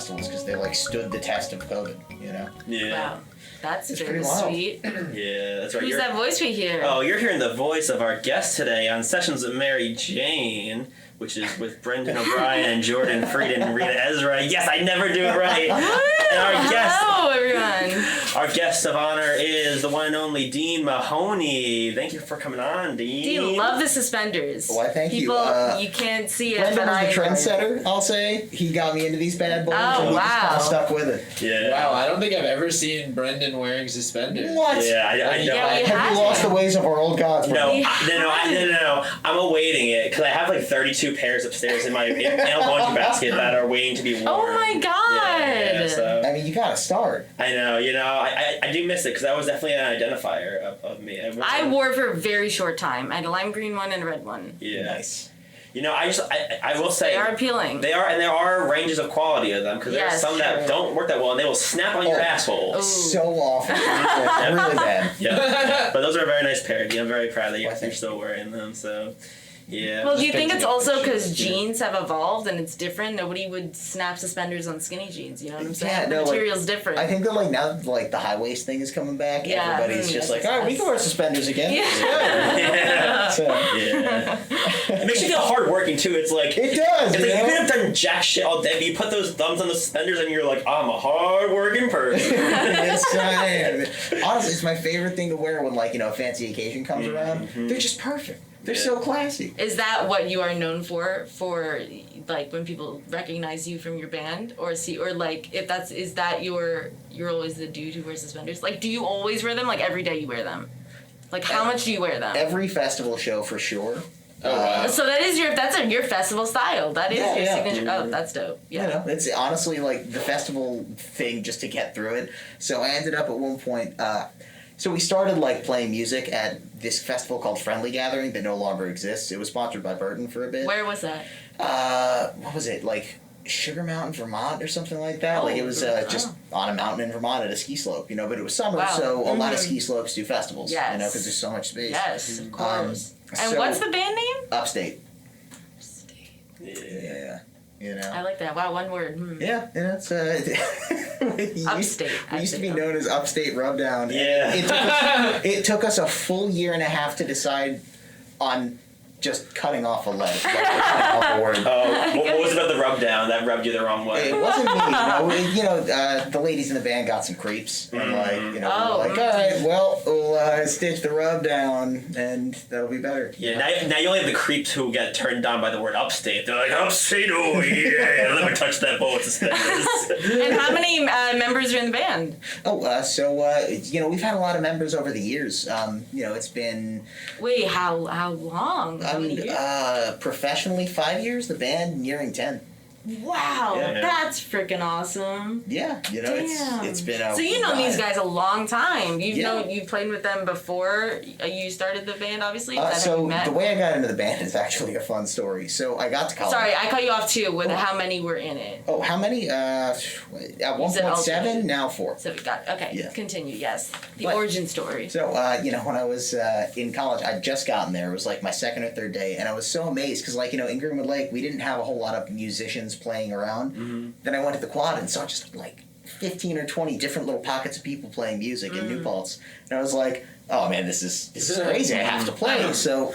festivals because they like stood the test of COVID, you know? Yeah. Wow. That's It's very pretty wild. sweet. Yeah, that's right. Who's that voice we hear? Oh, you're hearing the voice of our guest today on Sessions with Mary Jane, which is with Brendan O'Brien, Jordan Frieden, and Reena Ezra. Yes, I never do it right. And our guest, hello, everyone. our guest of honor is the one and only Dean Mahoney. Thank you for coming on, Dean. Dean, love the suspenders. Why, thank you. People, you can't see it, Brendan but I was the trendsetter, I'll say. He got me into these bad boys, and he just kind wow. of stuck with it. Yeah. Wow, I don't think I've ever seen Brendan wearing suspenders. What? Yeah, I know. Yeah, we Have you lost the ways of our old gods? No, Brendan? no. I'm awaiting it because I have like 32 pairs upstairs in my laundry basket that are waiting to be worn. Oh my god! Yeah, so. I mean, you gotta start. I know, I do miss it because that was definitely an identifier of me. I wore for a very short time. I had a lime green one and a red one. Yeah. Nice. I will say They are appealing. They are, and there are ranges of quality of them because there are Yes, some that true. don't work that well and they will snap on your asshole. Ooh. So awful. Really bad. Yeah, but those are a very nice pair. I'm very proud that you're Well, still wearing them. So, yeah. Well, do you think it's also because Yeah. jeans have evolved and it's different? Nobody would snap suspenders on skinny jeans. You know what I'm saying? Yeah, the no, like, material's different. I think that like now like the high waist thing is coming back. Yeah. Everybody's just Yes, like, all right, we can wear suspenders again. Yeah. Yeah. So, Yeah. It makes you feel hard working too. It's like it does. It's like you you know? could have done jack shit all day, but you put those thumbs on the suspenders and you're like, I'm a hard working person. Yes, I am. Honestly, it's my favorite thing to wear when like a fancy occasion comes around. They're just perfect. They're so classy. Is that what you are known for like when people recognize you from your band, or like if that's is that you're always the dude who wears suspenders? Like, do you always wear them? Like every day you wear them? Like how much do you wear them? Every festival show for sure. Oh, wow. So that is your festival style. That is your Yeah. signature. Oh, that's dope. Yeah. It's honestly like the festival thing just to get through it. So I ended up at one point. So we started like playing music at this festival called Friendly Gathering that no longer exists. It was sponsored by Burton for a bit. Where was that? What was it, like Sugar Mountain, Vermont, or something like that? Like it was just on a mountain in Vermont at a ski slope, but it was summer, Wow. so a lot of ski slopes do festivals, Yes. because there's so much space. Yes, of course. And so- what's the band name? Upstate. Yeah. Yeah. I like that. Wow, one word. Yeah, it's Upstate. We used to be known as Upstate Rubdown. Yeah. It took us a full year and a half to decide on just cutting off a leg, like cutting off a word. Oh, what was about the rub down that rubbed you the wrong way? It wasn't me, the ladies in the band got some creeps, and we were Oh. like, all right, well, we'll stitch the rub down, and that'll be better. Yeah, now you only have the creeps who get turned on by the word upstate. They're like, upstate, oh yeah, let me touch that bowl with suspenders. And how many members are in the band? We've had a lot of members over the years. It's been... Wait, how long? How many years? Professionally, 5 years. The band nearing 10. Wow, Yeah. that's freaking awesome. Yeah, Damn. it's been a So you know ride. these guys a long time. Yeah. You played with them before you started the band, obviously. Is that how So you met? the way I got into the band is actually a fun story. So I got to college. Sorry, I cut you off too. With how many were in it? Oh, how many? At said 1.7, now 4. So we got okay. Yeah. Continue. Yes, the But- origin story. So, when I was in college, I'd just gotten there. It was like my second or third day, and I was so amazed because, in Greenwood Lake, we didn't have a whole lot of musicians playing around. Mm-hmm. Then I went to the quad and saw just 15 or 20 different little pockets of people playing music in New Paltz, and I was like, "Oh man, this is crazy! I have to play." So,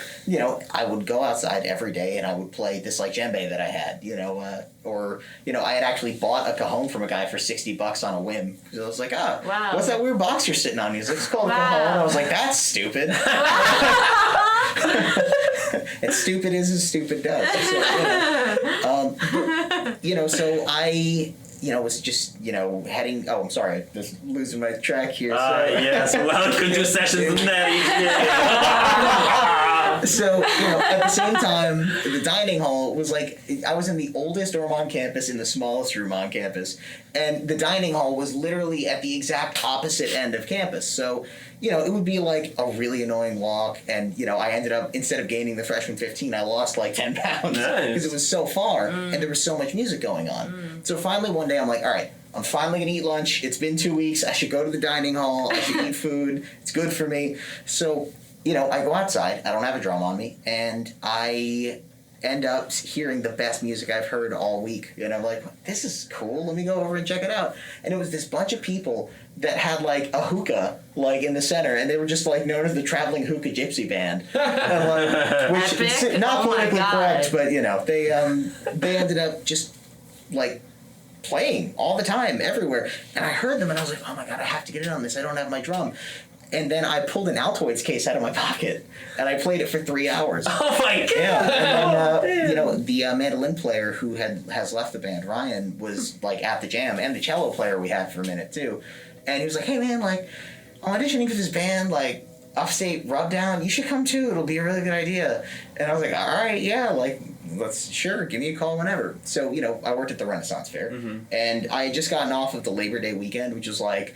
I would go outside every day and I would play this djembe that I had, I had actually bought a cajon from a guy for $60 on a whim. So I was like, Wow. what's that weird box you're sitting on? He's like, it's called a Wow. cajon. I was like, that's stupid. And stupid is as stupid does. So I was just, heading... Oh, I'm sorry. I'm just losing my track here. Yes, welcome to Sessions with Mary Jane. So, at the same time, the dining hall was I was in the oldest dorm on campus in the smallest room on campus, and the dining hall was literally at the exact opposite end of campus. So, it would be a really annoying walk, and, I ended up, instead of gaining the freshman 15, I lost 10 pounds. Nice. Because it was so far, and there was so much music going on. So finally one day I'm like, all right, I'm finally going to eat lunch. It's been 2 weeks. I should go to the dining hall. I should eat food. It's good for me. So, I go outside. I don't have a drum on me. And I end up hearing the best music I've heard all week. And I'm like, this is cool. Let me go over and check it out. And it was this bunch of people that had like a hookah like in the center, and they were just like known as the traveling hookah gypsy band. And, like, which Epic? not Oh my politically God. correct, but you know, they ended up just like playing all the time everywhere. And I heard them and I was like, oh my God, I have to get in on this. I don't have my drum. And then I pulled an Altoids case out of my pocket and I played it for 3 hours. Oh my god! Yeah, and then, you know, the mandolin player who has left the band, Ryan, was like at the jam, and the cello player we had for a minute too. And he was like, hey man, like, I'm auditioning for this band, like, Upstate Rubdown. You should come too. It'll be a really good idea. And I was like, all right, yeah, like, sure, give me a call whenever. So, you know, I worked at the Renaissance Fair, and I had just gotten off of the Labor Day weekend, which was like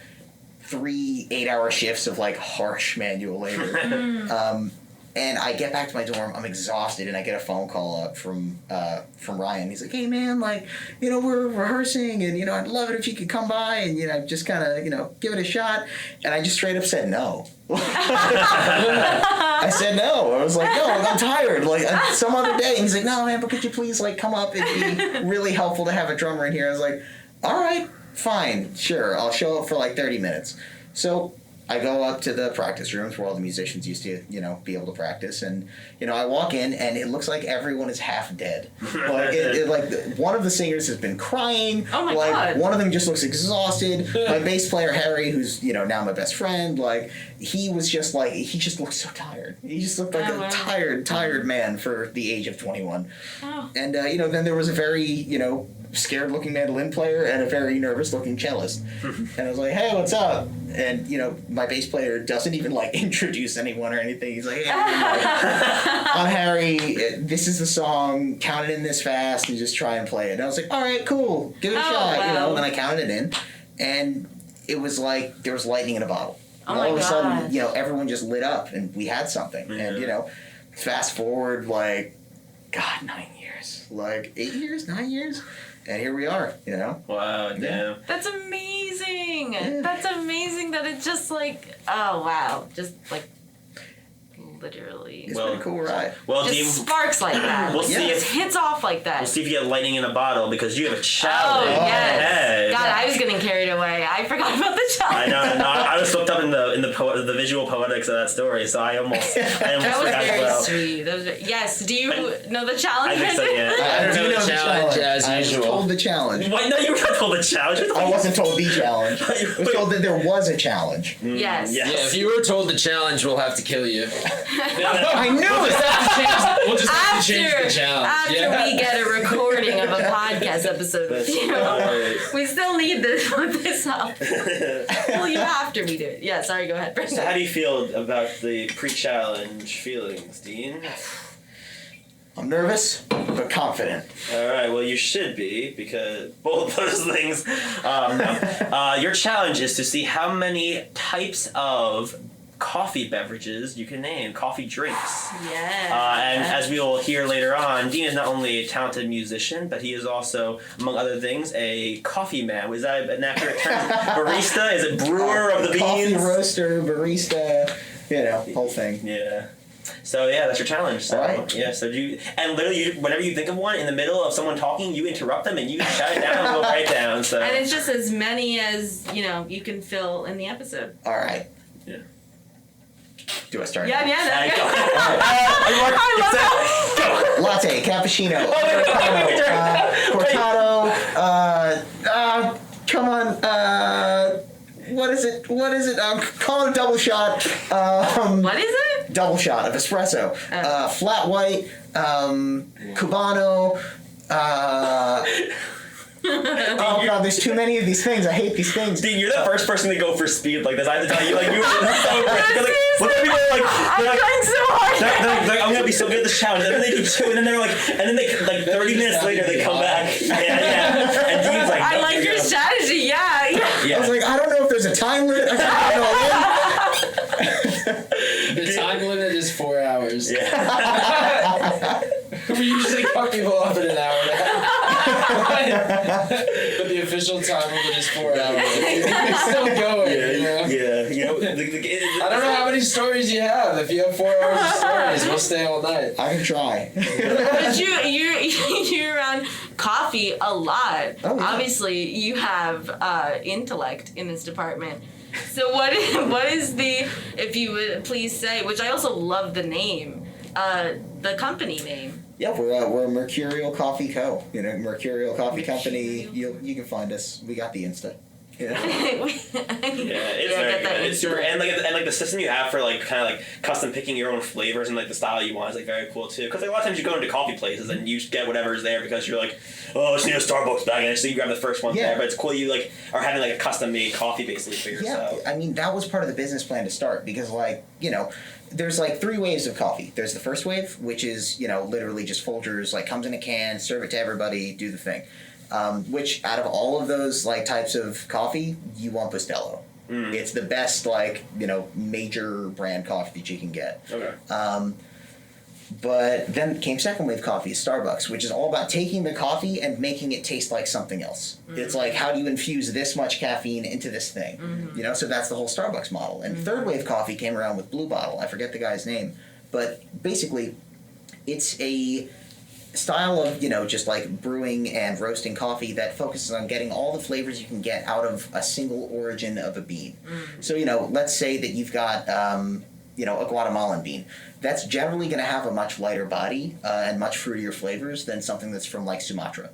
3 8-hour shifts of like harsh manual labor. And I get back to my dorm, I'm exhausted, and I get a phone call up from Ryan. He's like, hey man, like, you know, we're rehearsing, and, you know, I'd love it if you could come by and, you know, just kind of, you know, give it a shot. And I just straight up said no. I said no. I was like, no, I'm tired. Like, some other day. And he's like, no man, but could you please, like, come up? It'd be really helpful to have a drummer in here. I was like, all right, fine, sure. I'll show up for like 30 minutes. So I go up to the practice rooms where all the musicians used to, you know, be able to practice, and, you know, I walk in and it looks like everyone is half dead. Like, like one of the singers has been crying. Oh my like, God. One of them just looks exhausted. My bass player Harry, who's, you know, now my best friend, like, he was just like, he just looked so tired. He just looked like a tired man for the age of 21. Oh. And you know, then there was a very, you know, scared looking mandolin player and a very nervous looking cellist. And I was like, hey, what's up? And, you know, my bass player doesn't even like introduce anyone or anything. He's like, hey, I'm Harry. This is the song. Count it in this fast and just try and play it. And I was like, all right, cool. Give it a shot. Wow. You know, and then I counted it in, and it was like there was lightning in a bottle. Oh And my all of a God. sudden, you know, everyone just lit up and we had something. Yeah. And, you know, fast forward like, God, 9 years. Like 8 years, 9 years? And here we are, you know? Wow, damn. That's amazing. Yeah. That's amazing that it's just like, oh wow, just like literally It's Well- been a cool ride. Well, just Dean, sparks like that. we'll see Just if hits off like that. we'll see if you get lightning in a bottle because you have a challenge. Oh yes. ahead. God, I was getting carried away. I forgot about the I challenge. know. No, I was looked up in the visual poetics of that story, so I almost That was forgot very about. sweet. That was yes. Do you know the challenge? I think so, yeah. I don't do know the challenge as I was usual. told the challenge. Why? No, you were not told the challenge. I wasn't told the challenge. I was told that there was a challenge. Yes. Yes. Yeah, if you were told the challenge, we'll have to kill you. I knew it! We'll just have to change the After challenge. we get a recording of a podcast episode with That's you, right. we still need to put this up. Well, you after we do it. Yeah, sorry, go ahead, Brendan. So how do you feel about the pre-challenge feelings, Dean? I'm nervous, but confident. All right, well, you should be, because both those things. Your challenge is to see how many types of coffee beverages you can name, coffee drinks. Yeah. And as we will hear later on, Dean is not only a talented musician, but he is also, among other things, a coffee man. Was that an accurate term? Barista? Is it brewer of the beans? Coffee roaster, barista, you know, whole thing. Yeah. So yeah, that's your challenge. So, Alright. Yeah. So and literally, whenever you think of one in the middle of someone talking, you interrupt them and you shout it down and go right down. So. And it's just as many as, you can fill in the episode. All right. Yeah. Do I start? Yeah. Alright, go. I love Latte, cappuccino, wait. cortado, come on, what is it? Call it a double shot. What is it? Double shot of espresso. Flat white, Cubano. Oh god, there's too many of these things. I hate these things. Dean, you're the first person to go for speed like this. I have to tell you, like, you were so great. Because, like, look at people like, I'm they're like, trying so hard. they're like, I'm gonna be so good at this challenge, and then they do two, and then they're like, and then they like 30 minutes later they come back. Yeah. And Dean's like, I like your strategy. Yeah. I was like, I don't know if there's a time limit. I can't get it all in. The time limit is 4 hours. Yeah. We usually cut people off in an hour and a half. But the official time limit is 4 hours. It's still going. You know? Yeah. You know, I don't know how many stories you have. If you have 4 hours of stories, we'll stay all night. I can try. But you're around coffee a lot. Oh, yeah. Obviously, you have intellect in this department. So what is the, if you would please say, which I also love the name, the company name. Yeah, we're a Mercurial Coffee Co. You know, Mercurial Coffee Company. You can find us. We got the Insta. Yeah. It's very good. It's super, and like the system you have for like kind of like custom picking your own flavors and like the style you want is like very cool too. Because like a lot of times you go into coffee places and you just get whatever's there because you're like, oh, I just need a Starbucks bag, and so you grab the first one there. But it's cool you like are having like a custom made coffee basically for yourself. Yeah, I mean that was part of the business plan to start because like there's like 3 waves of coffee. There's the first wave, which is literally just Folgers, like comes in a can, serve it to everybody, do the thing. Which out of all of those like types of coffee, you want Bustelo. It's the best major brand coffee that you can get. Okay. But then came second wave coffee, Starbucks, which is all about taking the coffee and making it taste like something else. It's like, how do you infuse this much caffeine into this thing? So that's the whole Starbucks model. And third wave coffee came around with Blue Bottle. I forget the guy's name, but basically, it's a style of just like brewing and roasting coffee that focuses on getting all the flavors you can get out of a single origin of a bean. So let's say that you've got a Guatemalan bean. That's generally going to have a much lighter body and much fruitier flavors than something that's from like Sumatra.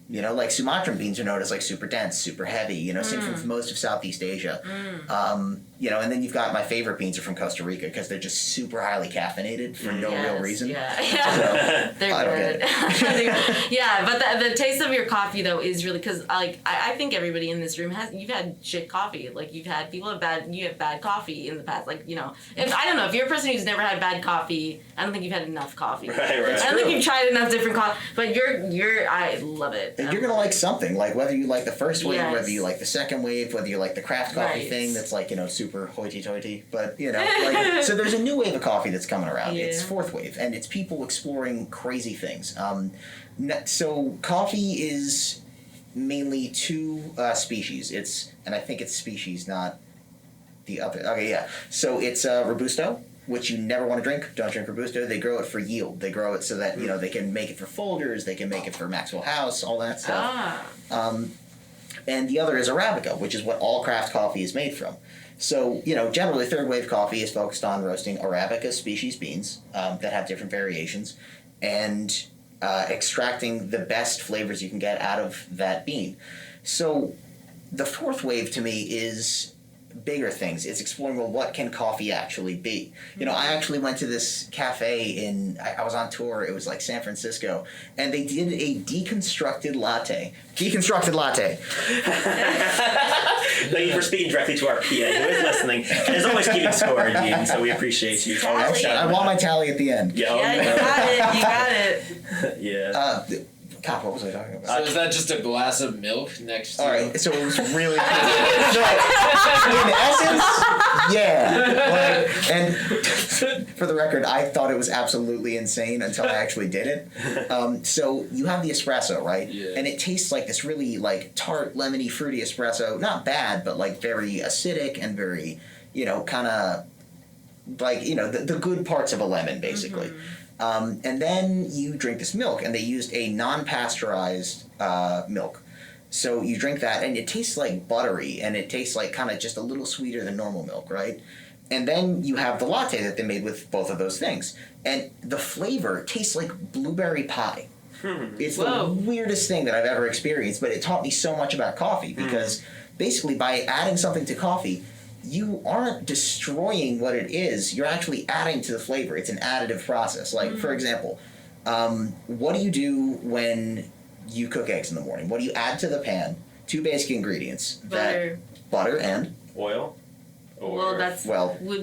Like Sumatran beans are known as like super dense, super heavy, same from most of Southeast Asia. And then you've got my favorite beans are from Costa Rica because they're just super highly caffeinated for no real reason. Yeah. So, they're good. Yeah, but the taste of your coffee though is really, because like I think everybody in this room you've had shit coffee. Like you have bad coffee in the past. Like if I don't know, if you're a person who's never had bad coffee, I don't think you've had enough coffee. Right. I don't think you've tried enough different coffee. But I love it. And you're gonna like something, like whether you like the first wave, whether you like the second wave, whether you like the craft coffee thing that's like super hoity-toity. But so there's a new wave of coffee that's coming around. Yeah. It's fourth wave, and it's people exploring crazy things. So coffee is mainly 2 species. And I think it's species, not the other. Okay, yeah. So it's Robusto, which you never want to drink. Don't drink Robusto. They grow it for yield. They grow it so that they can make it for Folgers, they can make it for Maxwell House, all that stuff. And the other is Arabica, which is what all craft coffee is made from. So generally third wave coffee is focused on roasting Arabica species beans that have different variations, and extracting the best flavors you can get out of that bean. So the fourth wave to me is bigger things. It's exploring, well, what can coffee actually be? I actually went to this cafe I was on tour, it was like San Francisco, and they did a deconstructed latte. Thank you for speaking directly to our PA who is listening and is always keeping score, Dean, so we appreciate you. I want my tally at the end. You got it. Yeah. God, what was I talking about? So is that just a glass of milk next to All right, so it was really cool. In essence, yeah. And for the record, I thought it was absolutely insane until I actually did it. So you have the espresso, right? Yeah. And it tastes like this really like tart, lemony, fruity espresso. Not bad, but like very acidic and very, kind of like, the good parts of a lemon, basically. And then you drink this milk, and they used a non-pasteurized milk. So you drink that, and it tastes like buttery, and it tastes like kind of just a little sweeter than normal milk, right? And then you have the latte that they made with both of those things. And the flavor tastes like blueberry pie. It's the weirdest thing that I've ever experienced, but it taught me so much about coffee, because basically by adding something to coffee, you aren't destroying what it is. You're actually adding to the flavor. It's an additive process. Like, for example, what do you do when you cook eggs in the morning? What do you add to the pan? 2 basic ingredients. Butter and? Oil? With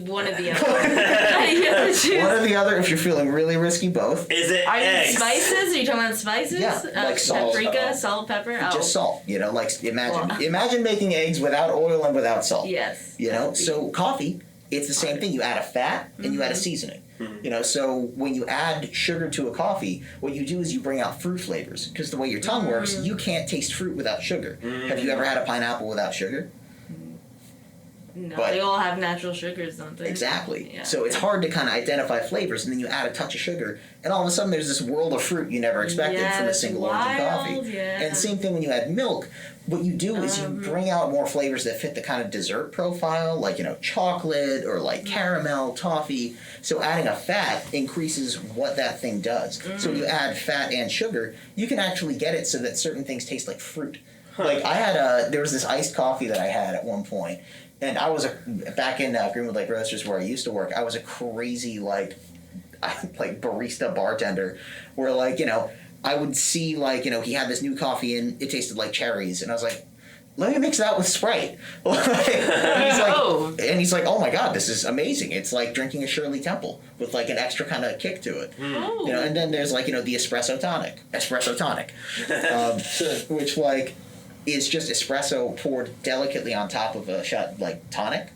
one of the other. One or the other if you're feeling really risky, both. Is it eggs? Spices? Are you talking about spices? Yeah, like salt. Paprika, salt, pepper? Just salt. Like imagine making eggs without oil and without salt. Yes. So coffee, it's the same thing. You add a fat and you add a seasoning. You know, so when you add sugar to a coffee, what you do is you bring out fruit flavors. Because the way your tongue works, you can't taste fruit without sugar. Have you ever had a pineapple without sugar? No, But- they all have natural sugars, don't they? Exactly. Yeah. So it's hard to kind of identify flavors, and then you add a touch of sugar, and all of a sudden there's this world of fruit you never expected from a Yes, single origin coffee. wild, yeah. And same thing when you add milk. What you do is you bring out more flavors that fit the kind of dessert profile, like, you know, chocolate or like caramel, toffee. So adding a fat increases what that thing does. So when you add fat and sugar, you can actually get it so that certain things taste like fruit. Like there was this iced coffee that I had at one point, and I was back in Greenwood Lake Roasters where I used to work. I was a crazy like barista bartender, where like, you know, I would see like, you know, he had this new coffee and it tasted like cherries, and I was like, let me mix that with Sprite. And he's like, oh my god, this is amazing. It's like drinking a Shirley Temple with like an extra kind of kick to it. Oh. You know, and then there's like, you know, the espresso tonic, which like is just espresso poured delicately on top of a shot like tonic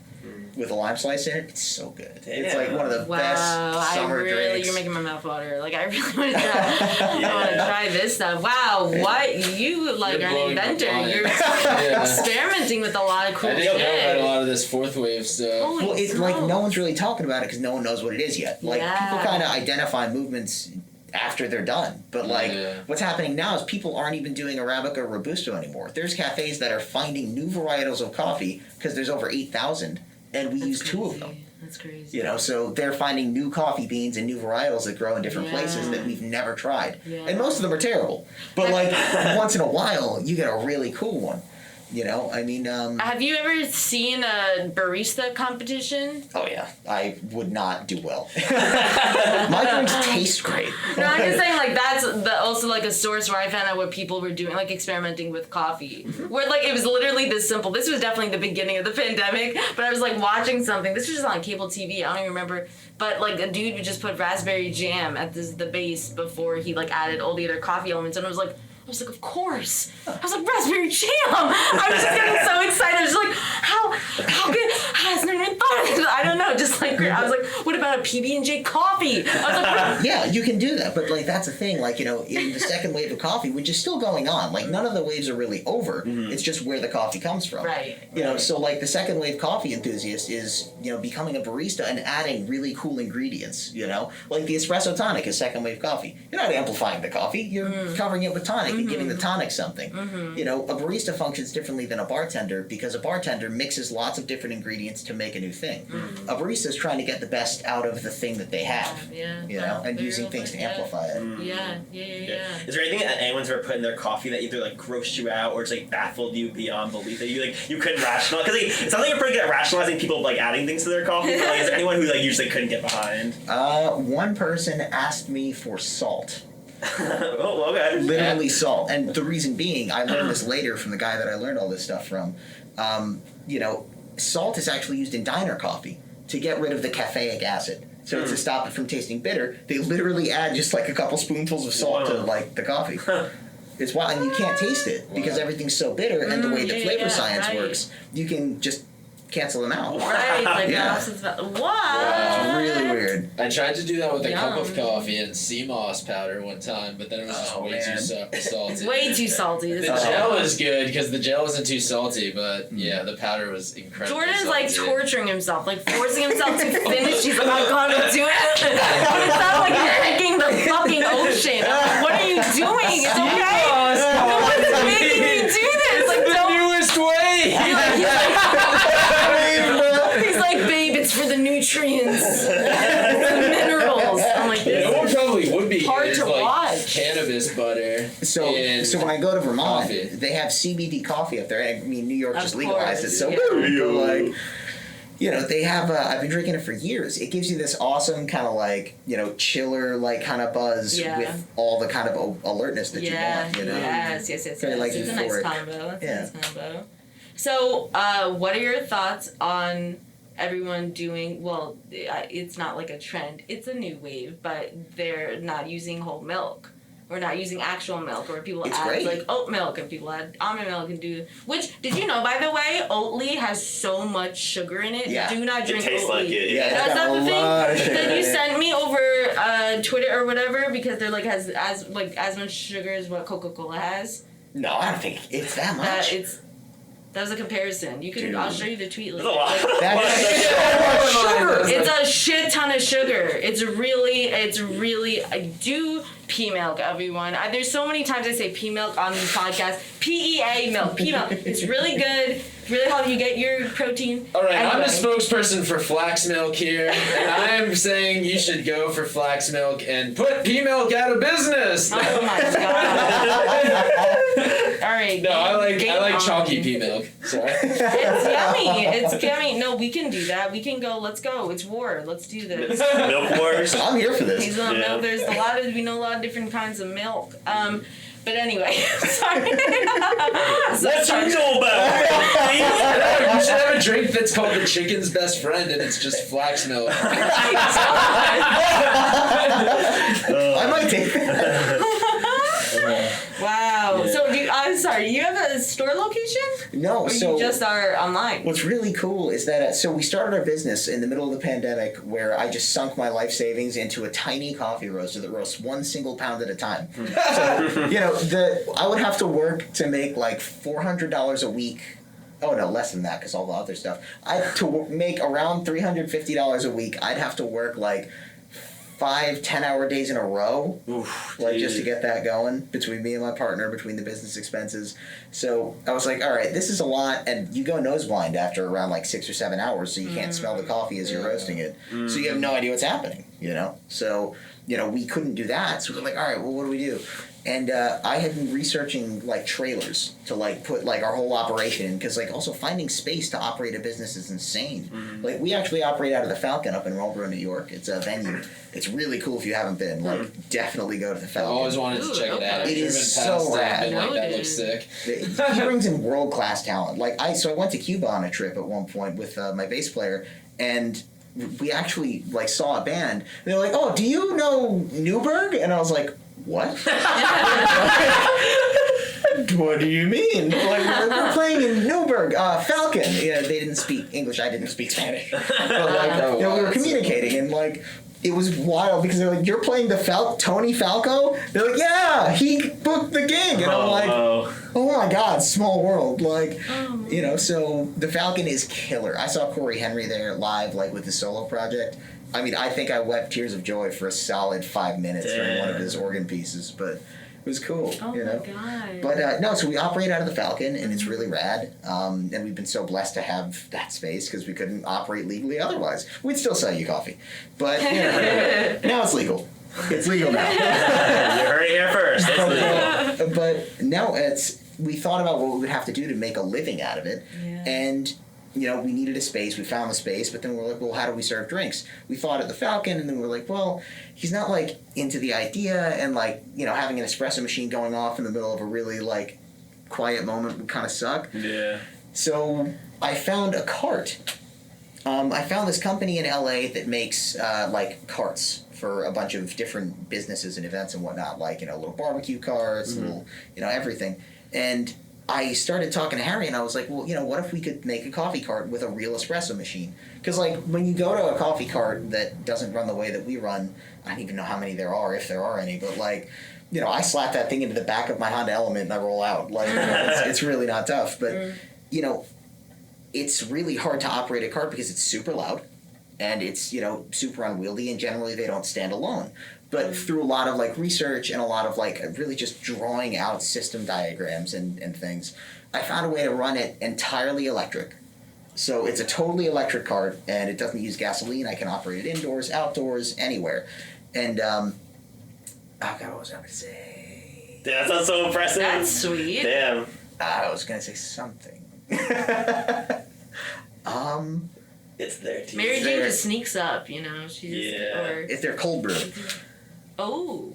with a lime slice in it. It's so good. It's like one of the best summer drinks. You're making my mouth water. Like, I really want to try. I want to try this stuff. Wow, what you like You're are an blowing my inventor. mind. You're Yeah. experimenting with a lot of cool I shit. didn't know about a lot of this fourth wave stuff. Holy Well, it's like no smokes. one's really talking about it because no one knows what it is yet. Like people Yeah. kind of identify movements after they're done, but like what's happening now is people aren't even doing Arabica or Robusto anymore. There's cafes that are finding new varietals of coffee because there's over 8,000, and we use 2 of them. That's crazy. You know, so they're finding new coffee beans and new varietals that grow in different places that we've never tried, and most of them are terrible. But like once in a while, you get a really cool one. You know, I mean, Have you ever seen a barista competition? oh yeah, I would not do well. My drinks taste great. No, I'm just saying, like, that's also like a source where I found out what people were doing, like experimenting with coffee. Where like it was literally this simple. This was definitely the beginning of the pandemic, but I was like watching something. This was just on cable TV. I don't even remember. But like a dude would just put raspberry jam at the base before he like added all the other coffee elements, and I was like, of course. I was like, raspberry jam. I was just getting so excited. I was just like, how good? I hasn't even thought of it. I don't know. Just like, I was like, what about a PB&J coffee? I was like, what? Yeah, you can do that, but like that's the thing. Like, you know, in the second wave of coffee, which is still going on, like none of the waves are really over. It's just where the coffee comes from. Right. You know, so like the second wave coffee enthusiast is, you know, becoming a barista and adding really cool ingredients. You know, like the espresso tonic is second wave coffee. You're not amplifying the coffee. You're covering it with tonic and giving the tonic something. You know, a barista functions differently than a bartender because a bartender mixes lots of different ingredients to make a new thing. A barista is trying to get the best out of the thing that they have. Yeah. You know, and Very using well things put, to amplify it. Yeah. Is there anything that anyone's ever put in their coffee that either like grossed you out or just like baffled you beyond belief that you couldn't rationalize? Because like, it sounds like you're pretty good at rationalizing people like adding things to their coffee. But, like, is there anyone who like you just like couldn't get behind? One person asked me for salt. Oh, okay. Literally salt. And the reason being, I learned this later from the guy that I learned all this stuff from. You know, salt is actually used in diner coffee to get rid of the caffeic acid. So to stop it from tasting bitter, they literally add just like a couple spoonfuls of salt to like the coffee. It's wild, and you can't taste it because everything's so bitter, and the way the flavor science works, you can just cancel them out. Right, like Yeah. what? It's really weird. I tried to do that with a cup of Yum. coffee and sea moss powder one time, but then it was just way too salty. Way too salty. The This is gel was good because the gel wasn't too salty, but yeah, the powder was incredible. Jordan's like salty. torturing himself, like forcing himself to finish. He's like, oh god, I'm doing it. But it sounds like you're drinking the fucking ocean. I'm like, what are you doing? It's okay. No one's making you do this. Like, The don't. newest way! He's like, babe, it's for the nutrients, the minerals. I'm like, You know what this is probably would be hard good is to like watch. cannabis butter. So when I go to Vermont, they have CBD coffee up there. I mean, New York just legalized it, so like, you know, they have. I've been drinking it for years. It gives you this awesome kind of like, you know, chiller like kind of buzz with all the kind of alertness that you want. You know, Yes. Very, like, It's a nice euphoric. combo. It's a nice combo. So, what are your thoughts on everyone doing? Well, it's not like a trend. It's a new wave, but they're not using whole milk. We're not using actual milk, or people It's add great. like oat milk, and people add almond milk and do. Which did you know? By the way, Oatly has so much sugar in it. Yeah. Do not It drink tastes Oatly. like it. Yeah, it's That's got not a the lot of thing sugar that in you it. sent me over Twitter or whatever, because they're like has as much sugar as what Coca-Cola has. No, I don't think it's that much. That was a comparison. You can. Dude. I'll show you the tweet later. There's a lot. That's so much sugar. It's a shit ton of sugar. It's really. I do pea milk, everyone. There's so many times I say pea milk on these podcasts. PEA milk, pea milk. It's really good. It's really helps you get your protein. All right, I'm the Anyway. spokesperson for flax milk here, and I'm saying you should go for flax milk and put pea milk out of business. Oh my god. All right. No, I game like on. chalky pea milk. Sorry. It's yummy. It's yummy. No, we can do that. We can go. Let's go. It's war. Let's do this. Milk wars. I'm here for this. Hazelnut Yeah. milk. There's we know a lot of different kinds of milk. But anyway, sorry. What you know about it? You should have a drink that's called the chicken's best friend, and it's just flax milk. I might take that. Wow. So I'm sorry. You have a store location? No, Or so you just are online? what's really cool is that so we started our business in the middle of the pandemic, where I just sunk my life savings into a tiny coffee roaster that roasts 1 single pound at a time. So I would have to work to make like $400 a week. Oh no, less than that because all the other stuff. To make around $350 a week, I'd have to work like 5-10-hour days in a row, Oof, just to dude. get that going between me and my partner, between the business expenses. So I was like, all right, this is a lot, and you go nose blind after around like 6 or 7 hours, so you can't smell the coffee as you're roasting it, so you have no idea what's happening, So we couldn't do that, so we were like, all right, well, what do we do? And I had been researching like trailers to like put like our whole operation in, because like also finding space to operate a business is insane. Like we actually operate out of the Falcon up in Marlboro, New York. It's a venue. It's really cool if you haven't been. Like definitely go to the I Falcon. always wanted to check it out. I've It is driven so past it rad. and been like, that No, looks dude. sick. He brings in world class talent. Like I went to Cuba on a trip at one point with my bass player, and we actually like saw a band. They're like, "Oh, do you know Newberg?" And I was like, "What?" What do you mean? Like we're playing in Newberg, Falcon. Yeah, they didn't speak English. I didn't speak Spanish. But like, Oh, we wow, were that's communicating, and like. It was wild because they're like, "You're playing the Tony Falco?" They're like, "Yeah, he booked the gig," and I'm like, "Oh my God, small world!" Like, so the Falcon is killer. I saw Corey Henry there live, like with his solo project. I mean, I think I wept tears of joy for a solid 5 minutes during one of his organ pieces, but it was cool. Oh my god. But no, so we operate out of the Falcon, and it's really rad. And we've been so blessed to have that space because we couldn't operate legally otherwise. We'd still sell you coffee, but now it's legal. It's legal now. You heard it here first. It's legal. But no, we thought about what we would have to do to make a living out of it, and we needed a space. We found the space, but then we were like, well, how do we serve drinks? We thought at the Falcon, and then we were like, well, he's not like into the idea, and like having an espresso machine going off in the middle of a really like quiet moment would kind of suck. Yeah. So I found a cart. I found this company in LA that makes like carts for a bunch of different businesses and events and whatnot, like little barbecue carts, little everything. And I started talking to Harry, and I was like, well, what if we could make a coffee cart with a real espresso machine? Because like when you go to a coffee cart that doesn't run the way that we run, I don't even know how many there are, if there are any, but like. I slap that thing into the back of my Honda Element and I roll out. Like, it's really not tough. But, it's really hard to operate a cart because it's super loud and it's, super unwieldy, and generally they don't stand alone. But through a lot of, like, research and a lot of, like, really just drawing out system diagrams and things, I found a way to run it entirely electric. So it's a totally electric cart, and it doesn't use gasoline. I can operate it indoors, outdoors, anywhere. And, oh God, what was I going to say? Damn, that sounds so impressive. That's sweet. Damn. I was going to say something. It's there too. Mary Jane There. just sneaks up, She's Yeah. If they're cold brew. Oh.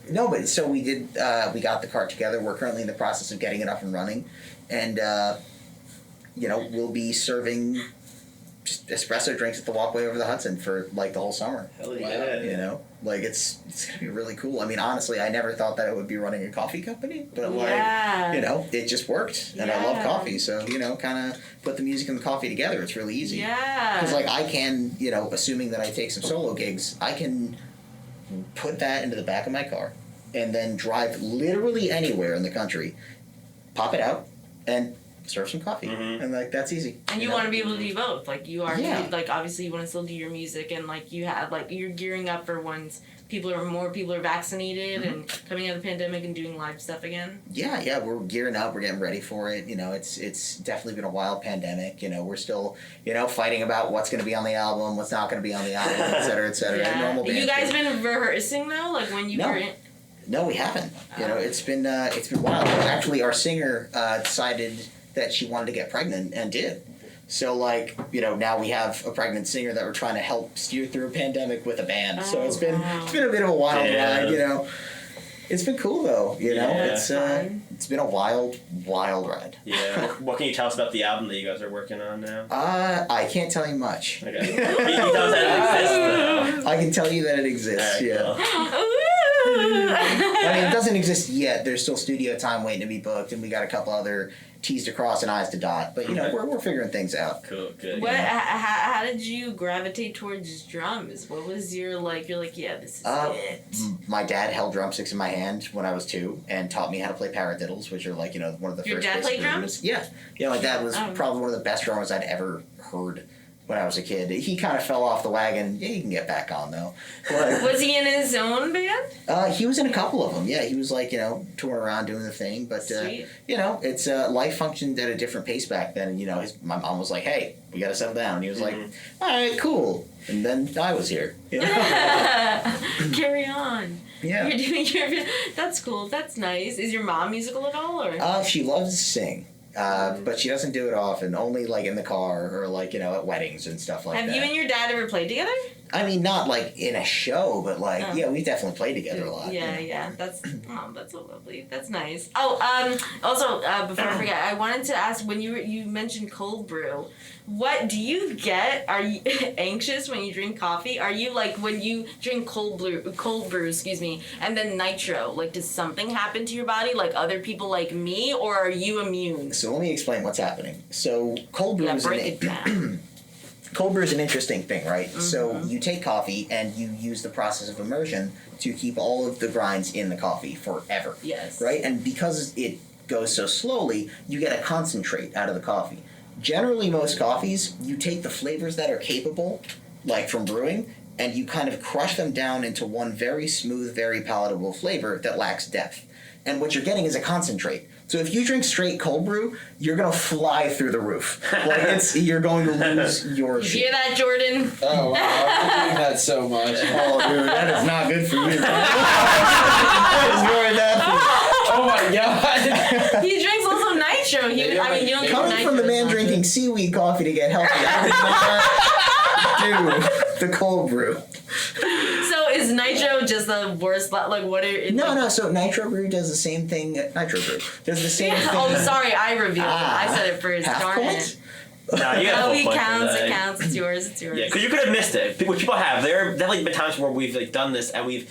No, but so we did, we got the cart together. We're currently in the process of getting it up and running. And, we'll be serving just espresso drinks at the walkway over the Hudson for like the whole summer. Hell yeah. Like it's gonna be really cool. I mean, honestly, I never thought that I would be running a coffee company, but it just worked, and I love coffee. So kind of put the music and the coffee together. It's really easy. Yeah. Because I can, assuming that I take some solo gigs, I can put that into the back of my car, and then drive literally anywhere in the country, pop it out, and serve some coffee, and that's easy. And you want to be able to do both, like you are, Yeah. Obviously you want to still do your music, and you have you're gearing up for once more people are vaccinated and coming out of the pandemic and doing live stuff again. Yeah, we're gearing up. We're getting ready for it. It's definitely been a wild pandemic. We're still fighting about what's going to be on the album, what's not going to be on the album, et cetera, et cetera. Yeah. Normal band You guys shit. been rehearsing though, when you were in? No, we haven't. It's been wild. Actually, our singer decided that she wanted to get pregnant and did. So now we have a pregnant singer that we're trying to help steer through a pandemic with a band. So it's been a bit of a wild ride. It's been cool though. It's been a wild ride. Yeah. What can you tell us about the album that you guys are working on now? I can't tell you much. Okay. You tell us that it exists though. I can tell you that it exists. Right, Cool. I mean, it doesn't exist yet. There's still studio time waiting to be booked, and we got a couple other T's to cross and I's to dot. But we're figuring things out. Cool, good. How did you gravitate towards drums? What was your you're yeah, this is it? My dad held drumsticks in my hand when I was 2 and taught me how to play paradiddles, which are one of the Your first. dad played drums? Yeah, my dad was probably one of the best drummers I'd ever heard when I was a kid. He kind of fell off the wagon. Yeah, he can get back on though. But, was he in his own band? he was in a couple of them. Yeah, he was touring around doing the thing. But Sweet. It's life functioned at a different pace back then. My mom was like, "Hey, we got to settle down." And he was like, "All right, cool." And then I was here. Carry on. Yeah. You're doing that's cool. That's nice. Is your mom musical at all, or? She loves to sing. But she doesn't do it often, only in the car or at weddings and stuff like that. Have you and your dad ever played together? I mean, not in a show, but we definitely played together a lot. Yeah. That's so lovely. That's nice. Oh, also before I forget, I wanted to ask when you mentioned cold brew. What do you get? Are you anxious when you drink coffee? Are you when you drink cold brew, excuse me, and then nitro? Does something happen to your body other people like me, or are you immune? So let me explain what's happening. So cold brew cold brew is an interesting thing, right? So you take coffee and you use the process of immersion to keep all of the grinds in the coffee forever. Yes. Right? And because it goes so slowly, you get a concentrate out of the coffee. Generally, most coffees, you take the flavors that are capable, from brewing, and you kind of crush them down into one very smooth, very palatable flavor that lacks depth. And what you're getting is a concentrate. So if you drink straight cold brew, you're gonna fly through the roof. You're going to lose your shit. You hear that, Jordan? Oh, wow. I'm doing that so much. Oh, dude, that is not good for you. That is very bad for you. Oh my god. He drinks also nitro. You don't drink Coming nitro. from the man drinking seaweed coffee to get healthy, dude, the cold brew. So is nitro just the worst? No. So Nitro Brew does the same thing. Nitro Brew does the same thing. Oh, sorry, I revealed it. I said it first. Half Darn point? it. No, you got a full It point for counts. that. It counts. It's yours. It's yours. Yeah, because you could have missed it. Which people have. There have definitely been times where we've done this and we've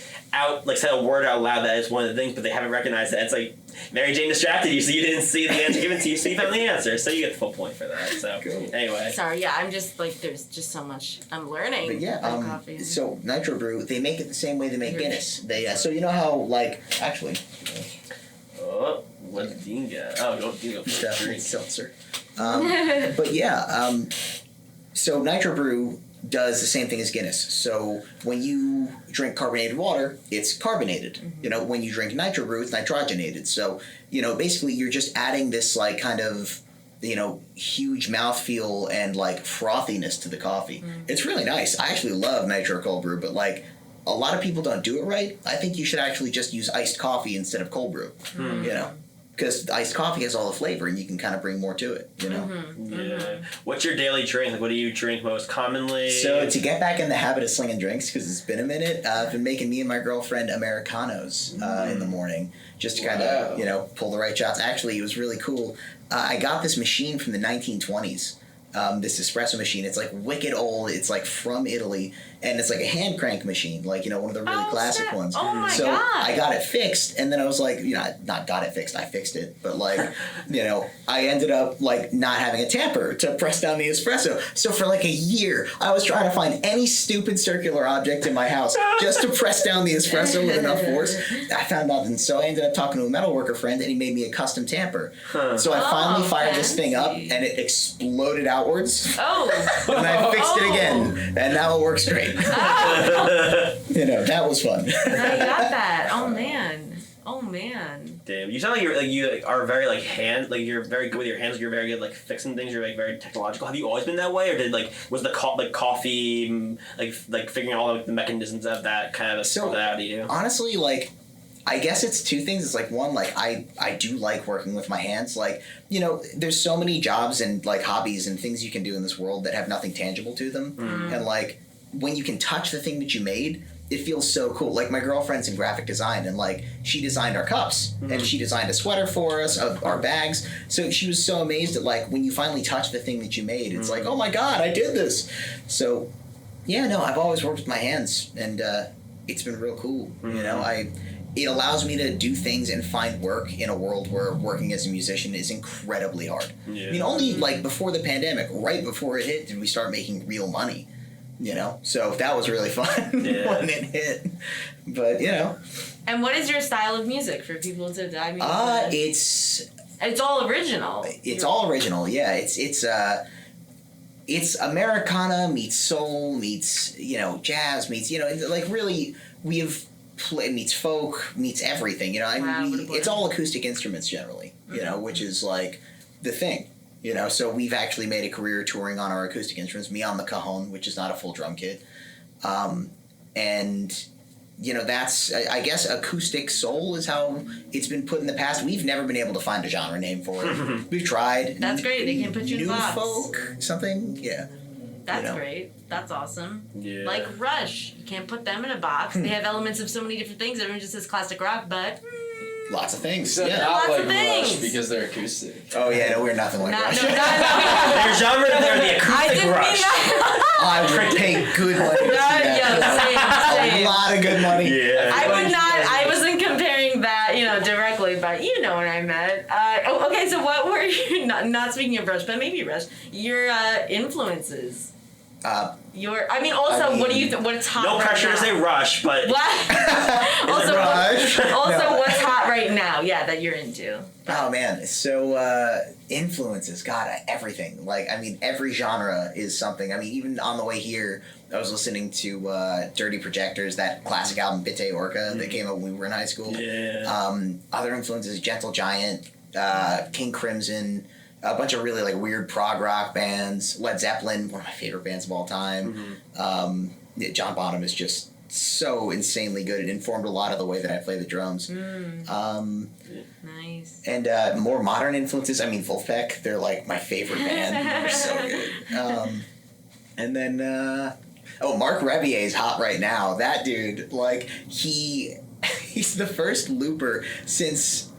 said a word out loud that is one of the things, but they haven't recognized that. It's Mary Jane distracted you, so you didn't see the answer given to you, so you found the answer. So you get the full point for that. So Cool. Anyway. Sorry. Yeah, I'm just there's just so much I'm learning. But yeah, about coffee. so Nitro Brew, they make it the same way they make Guinness. They so you know how actually. Oh, what did you get? Oh, go Definitely seltzer. But yeah, so Nitro Brew does the same thing as Guinness. So when you drink carbonated water, it's carbonated. When you drink Nitro Brew, it's nitrogenated. So, basically you're just adding this kind of, huge mouthfeel and frothiness to the coffee. It's really nice. I actually love Nitro Cold Brew, but a lot of people don't do it right. I think you should actually just use iced coffee instead of cold brew. Because iced coffee has all the flavor, and you can kind of bring more to it, Yeah. What's your daily drink? What do you drink most commonly? So to get back in the habit of slinging drinks, because it's been a minute, I've been making me and my girlfriend Americanos in the morning, just to kind of, pull the right shots. Actually, it was really cool. I got this machine from the 1920s. this espresso machine. It's like wicked old. It's like from Italy, and it's like a hand crank machine, like one of the really classic ones. Oh my so God. I got it fixed, and then I was like, not got it fixed. I fixed it, but like, I ended up like not having a tamper to press down the espresso. So for like a year, I was trying to find any stupid circular object in my house just to press down the espresso with enough force. I found nothing, so I ended up talking to a metalworker friend, and he made me a custom tamper. So I finally fired this thing up, and it exploded outwards. Oh. And I fixed it again, and now it works great. Oh. That was fun. I got that. Oh man. Damn, you sound like you are very like you're very good with your hands. You're very good like fixing things. You're like very technological. Have you always been that way, or did was the coffee like figuring out all the mechanisms of that kind of brought that out of you? Honestly, like, I guess it's two things. It's like, one, like I do like working with my hands. Like, there's so many jobs and like hobbies and things you can do in this world that have nothing tangible to them, and like when you can touch the thing that you made, it feels so cool. Like, my girlfriend's in graphic design, and like she designed our cups, and she designed a sweater for us, our bags. So she was so amazed at like when you finally touch the thing that you made, it's like, oh my God, I did this. So yeah, no, I've always worked with my hands, and it's been real cool. It allows me to do things and find work in a world where working as a musician is incredibly hard. Yeah. I mean, only like before the pandemic, right before it hit, did we start making real money. So that was really fun when it hit. But And what is your style of music for people to dive into? It's all original. It's all original. Yeah, it's Americana meets soul meets jazz meets like really we have meets folk meets everything. It's all acoustic instruments generally. Which is like the thing. So we've actually made a career touring on our acoustic instruments, me on the Cajon, which is not a full drum kit. And, that's, I guess, acoustic soul is how it's been put in the past. We've never been able to find a genre name for it. We've tried. That's great. They can put you in a box. New folk, something, yeah. That's great. That's awesome. Yeah. Like Rush. You can't put them in a box. They have elements of so many different things. Everyone just says classic rock, but... Lots of things. Except yeah. not Lots like of things. Rush because they're acoustic. Oh yeah, no, we're nothing like Rush. Their genre, they're the acoustic Rush. I would pay good money to see that. Same. A lot of good money. Yeah. I wasn't comparing that, directly, but you know what I meant. Okay, so what were you, not speaking of Rush, but maybe Rush, your influences? What's hot no right pressure now? to say Rush, but... Rush? What's hot right now, that you're into? Oh, man. So, influences, God, everything. Like, I mean, every genre is something. I mean, even on the way here, I was listening to Dirty Projectors, that classic album, Bitte Orca, that came out when we were in high school. Yeah. Other influences, Gentle Giant, King Crimson, a bunch of really like weird prog rock bands. Led Zeppelin, one of my favorite bands of all time. John Bonham is just so insanely good. It informed a lot of the way that I play the drums. Nice. And more modern influences, I mean, Wolfpack, they're like my favorite band. They're so good. And then, Mark Revier's hot right now. That dude, like, he's the first looper since,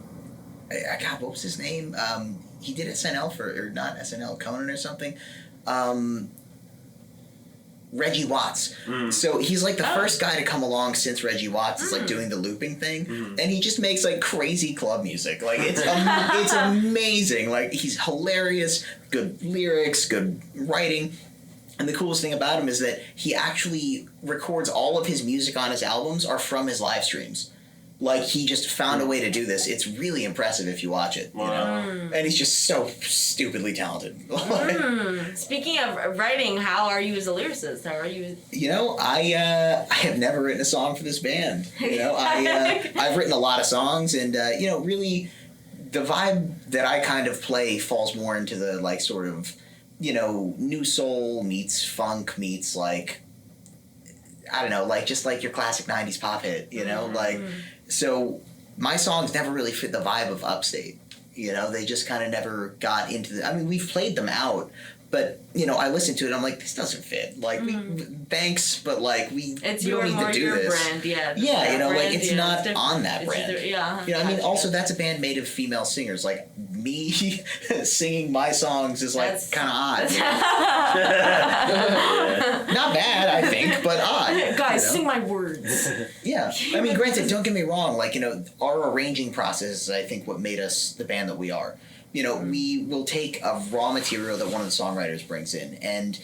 God, what was his name? He did SNL or not SNL, Conan or something. Reggie Watts. So he's like the first guy to come along since Reggie Watts is like doing the looping thing, and he just makes like crazy club music. Like it's amazing. Like he's hilarious, good lyrics, good writing. And the coolest thing about him is that he actually records all of his music on his albums are from his live streams. Like, he just found a way to do this. It's really impressive if you watch it, And he's just so stupidly talented. Speaking of writing, how are you as a lyricist? How are you? I have never written a song for this band. I've written a lot of songs, and, really, the vibe that I kind of play falls more into the, like, sort of, new soul meets funk meets, like, I don't know, like, just like your classic 90s pop hit, like... So my songs never really fit the vibe of Upstate. They just kind of never got into the... I mean, we've played them out, but, I listened to it, I'm like, this doesn't fit. Like, thanks, but, like, we don't need to do this. Brand, yeah. Yeah, brand, like, it's not on that brand. Either, I mean, also, that's a band made of female singers. Like, me singing my songs is like kind of odd. Not bad, I think, but odd. Guys, sing my words. Yeah. I mean, granted, don't get me wrong. Like, our arranging process is, I think, what made us the band that we are. We will take a raw material that one of the songwriters brings in, and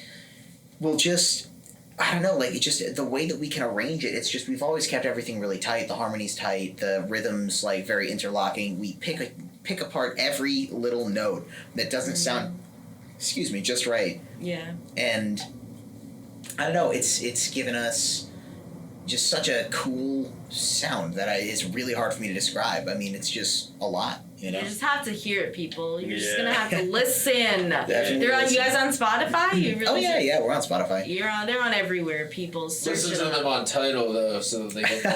we'll just, I don't know, like, it just, the way that we can arrange it, it's just, we've always kept everything really tight. The harmony's tight, the rhythms, like, very interlocking. We pick apart every little note that doesn't sound, just right. Yeah. And I don't know, it's given us just such a cool sound that it's really hard for me to describe. I mean, it's just a lot, You just have to hear it, people. You're just gonna have to listen. Definitely They're on. listen. You guys on Spotify? You really yeah, we're on Spotify. They're on everywhere. People search Listen to them on Tidal though, so that they get more.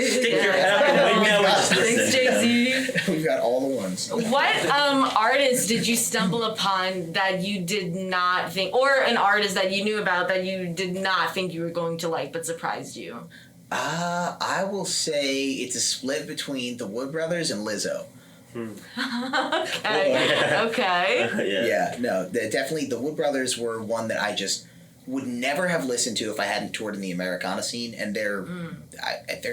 Stick your head up the window and just Thanks, listen. Jay-Z. We've got all the ones. What artist did you stumble upon that you did not think, or an artist that you knew about that you did not think you were going to like but surprised you? I will say it's a split between the Wood Brothers and Lizzo. Okay. Yeah, no, definitely the Wood Brothers were one that I just would never have listened to if I hadn't toured in the Americana scene, and they're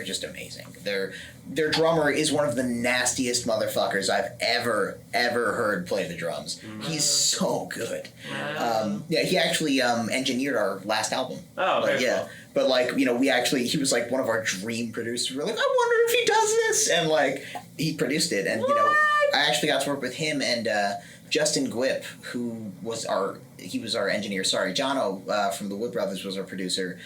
just amazing. Their drummer is one of the nastiest motherfuckers I've ever heard play the drums. He's so good. Wow. He actually engineered our last album. Oh, very yeah. cool. But he was like one of our dream producers. We were like, I wonder if he does this, and like he produced it, and I actually got to work with him and Justin Gwip, who was our engineer. Sorry, Jono from the Wood Brothers was our producer.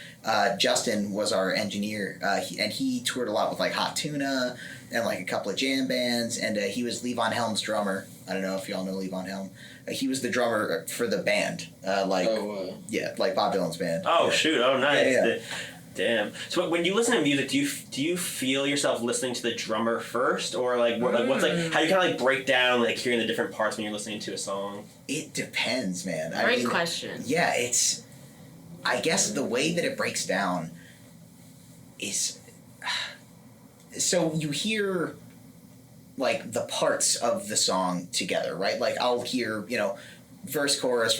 Justin was our engineer, and he toured a lot with like Hot Tuna and like a couple of jam bands, and he was Levon Helm's drummer. I don't know if y'all know Levon Helm. He was the drummer for the band, like Bob Dylan's band. Oh shoot! Oh nice. Yeah. Damn. So when you listen to music, do you feel yourself listening to the drummer first, or like what's like how you kind of like break down like hearing the different parts when you're listening to a song? It depends, man. Great question. Yeah, I guess the way that it breaks down is so you hear like the parts of the song together, right? Like I'll hear, verse, chorus,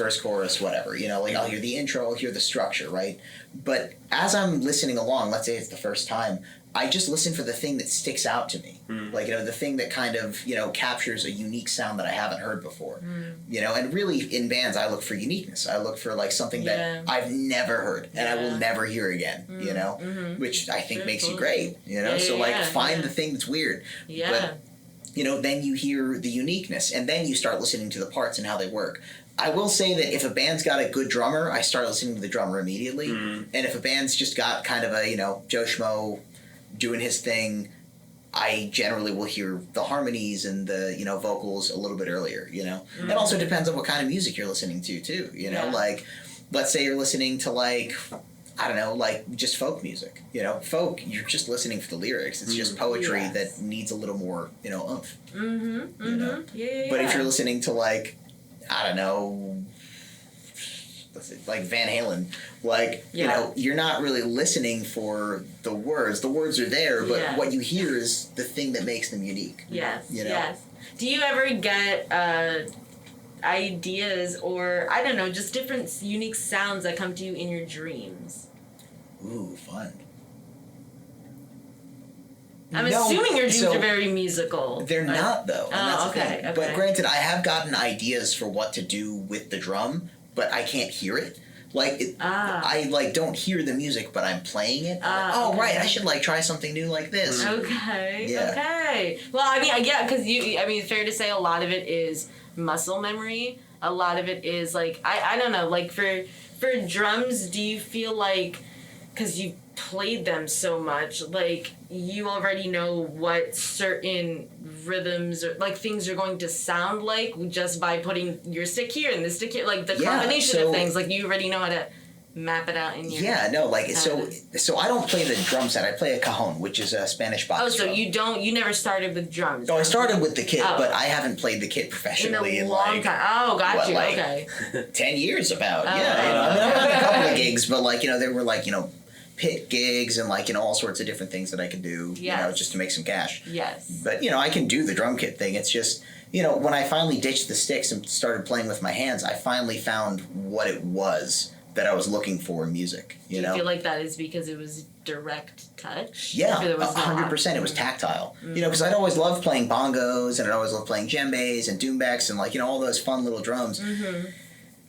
whatever, like I'll hear the intro, I'll hear the structure, right? But as I'm listening along, let's say it's the first time, I just listen for the thing that sticks out to me. Like, the thing that kind of, captures a unique sound that I haven't heard before. And really in bands, I look for uniqueness. I look for like something that I've never heard and I will never hear again, which I think makes you great, so find the thing that's weird. Yeah. But, then you hear the uniqueness, and then you start listening to the parts and how they work. I will say that if a band's got a good drummer, I start listening to the drummer immediately. And if a band's just got kind of a, Joe Schmo doing his thing, I generally will hear the harmonies and the, vocals a little bit earlier, It also depends on what kind of music you're listening to, too, Like, let's say you're listening to, like, I don't know, like just folk music. Folk, you're just listening for the lyrics. It's just poetry that needs a little more, oomph. Yeah. But if you're listening to like, I don't know, let's say, like Van Halen, like, you're not really listening for the words. The words are there, but what you hear is the thing that makes them unique. Yes. Yes. Do you ever get ideas or, I don't know, just different unique sounds that come to you in your dreams? Ooh, fun. I'm assuming your dreams are very musical. They're not, though. And that's the thing. Okay. But granted, I have gotten ideas for what to do with the drum, but I can't hear it. Like, I, like, don't hear the music, but I'm playing it. Right, I should, like, try something new like this. Okay. Yeah. Okay. Well, I mean, because fair to say a lot of it is muscle memory. A lot of it is, like, I don't know, like, for drums, do you feel like, because you played them so much, like, you already know what certain rhythms or, like, things are going to sound like just by putting your stick here and this stick here, like, the combination of things, like, you already know how to map it out in your so I don't play the drum set. I play a Cajon, which is a Spanish box drum. You never started with drums. I started with the kit, but I haven't played the kit professionally in a long time. Oh, got you. Okay. 10 years about. I mean, I've done a couple of gigs, but like, there were like, pit gigs and like, all sorts of different things that I could do, just to make some cash. Yes. But, I can do the drum kit thing. It's just, when I finally ditched the sticks and started playing with my hands, I finally found what it was that I was looking for in music. Do you feel like that is because it was direct touch? Yeah, 100%. It was tactile. Because I'd always loved playing bongos, and I'd always loved playing djembes and doumbeks and all those fun little drums. Mm-hmm.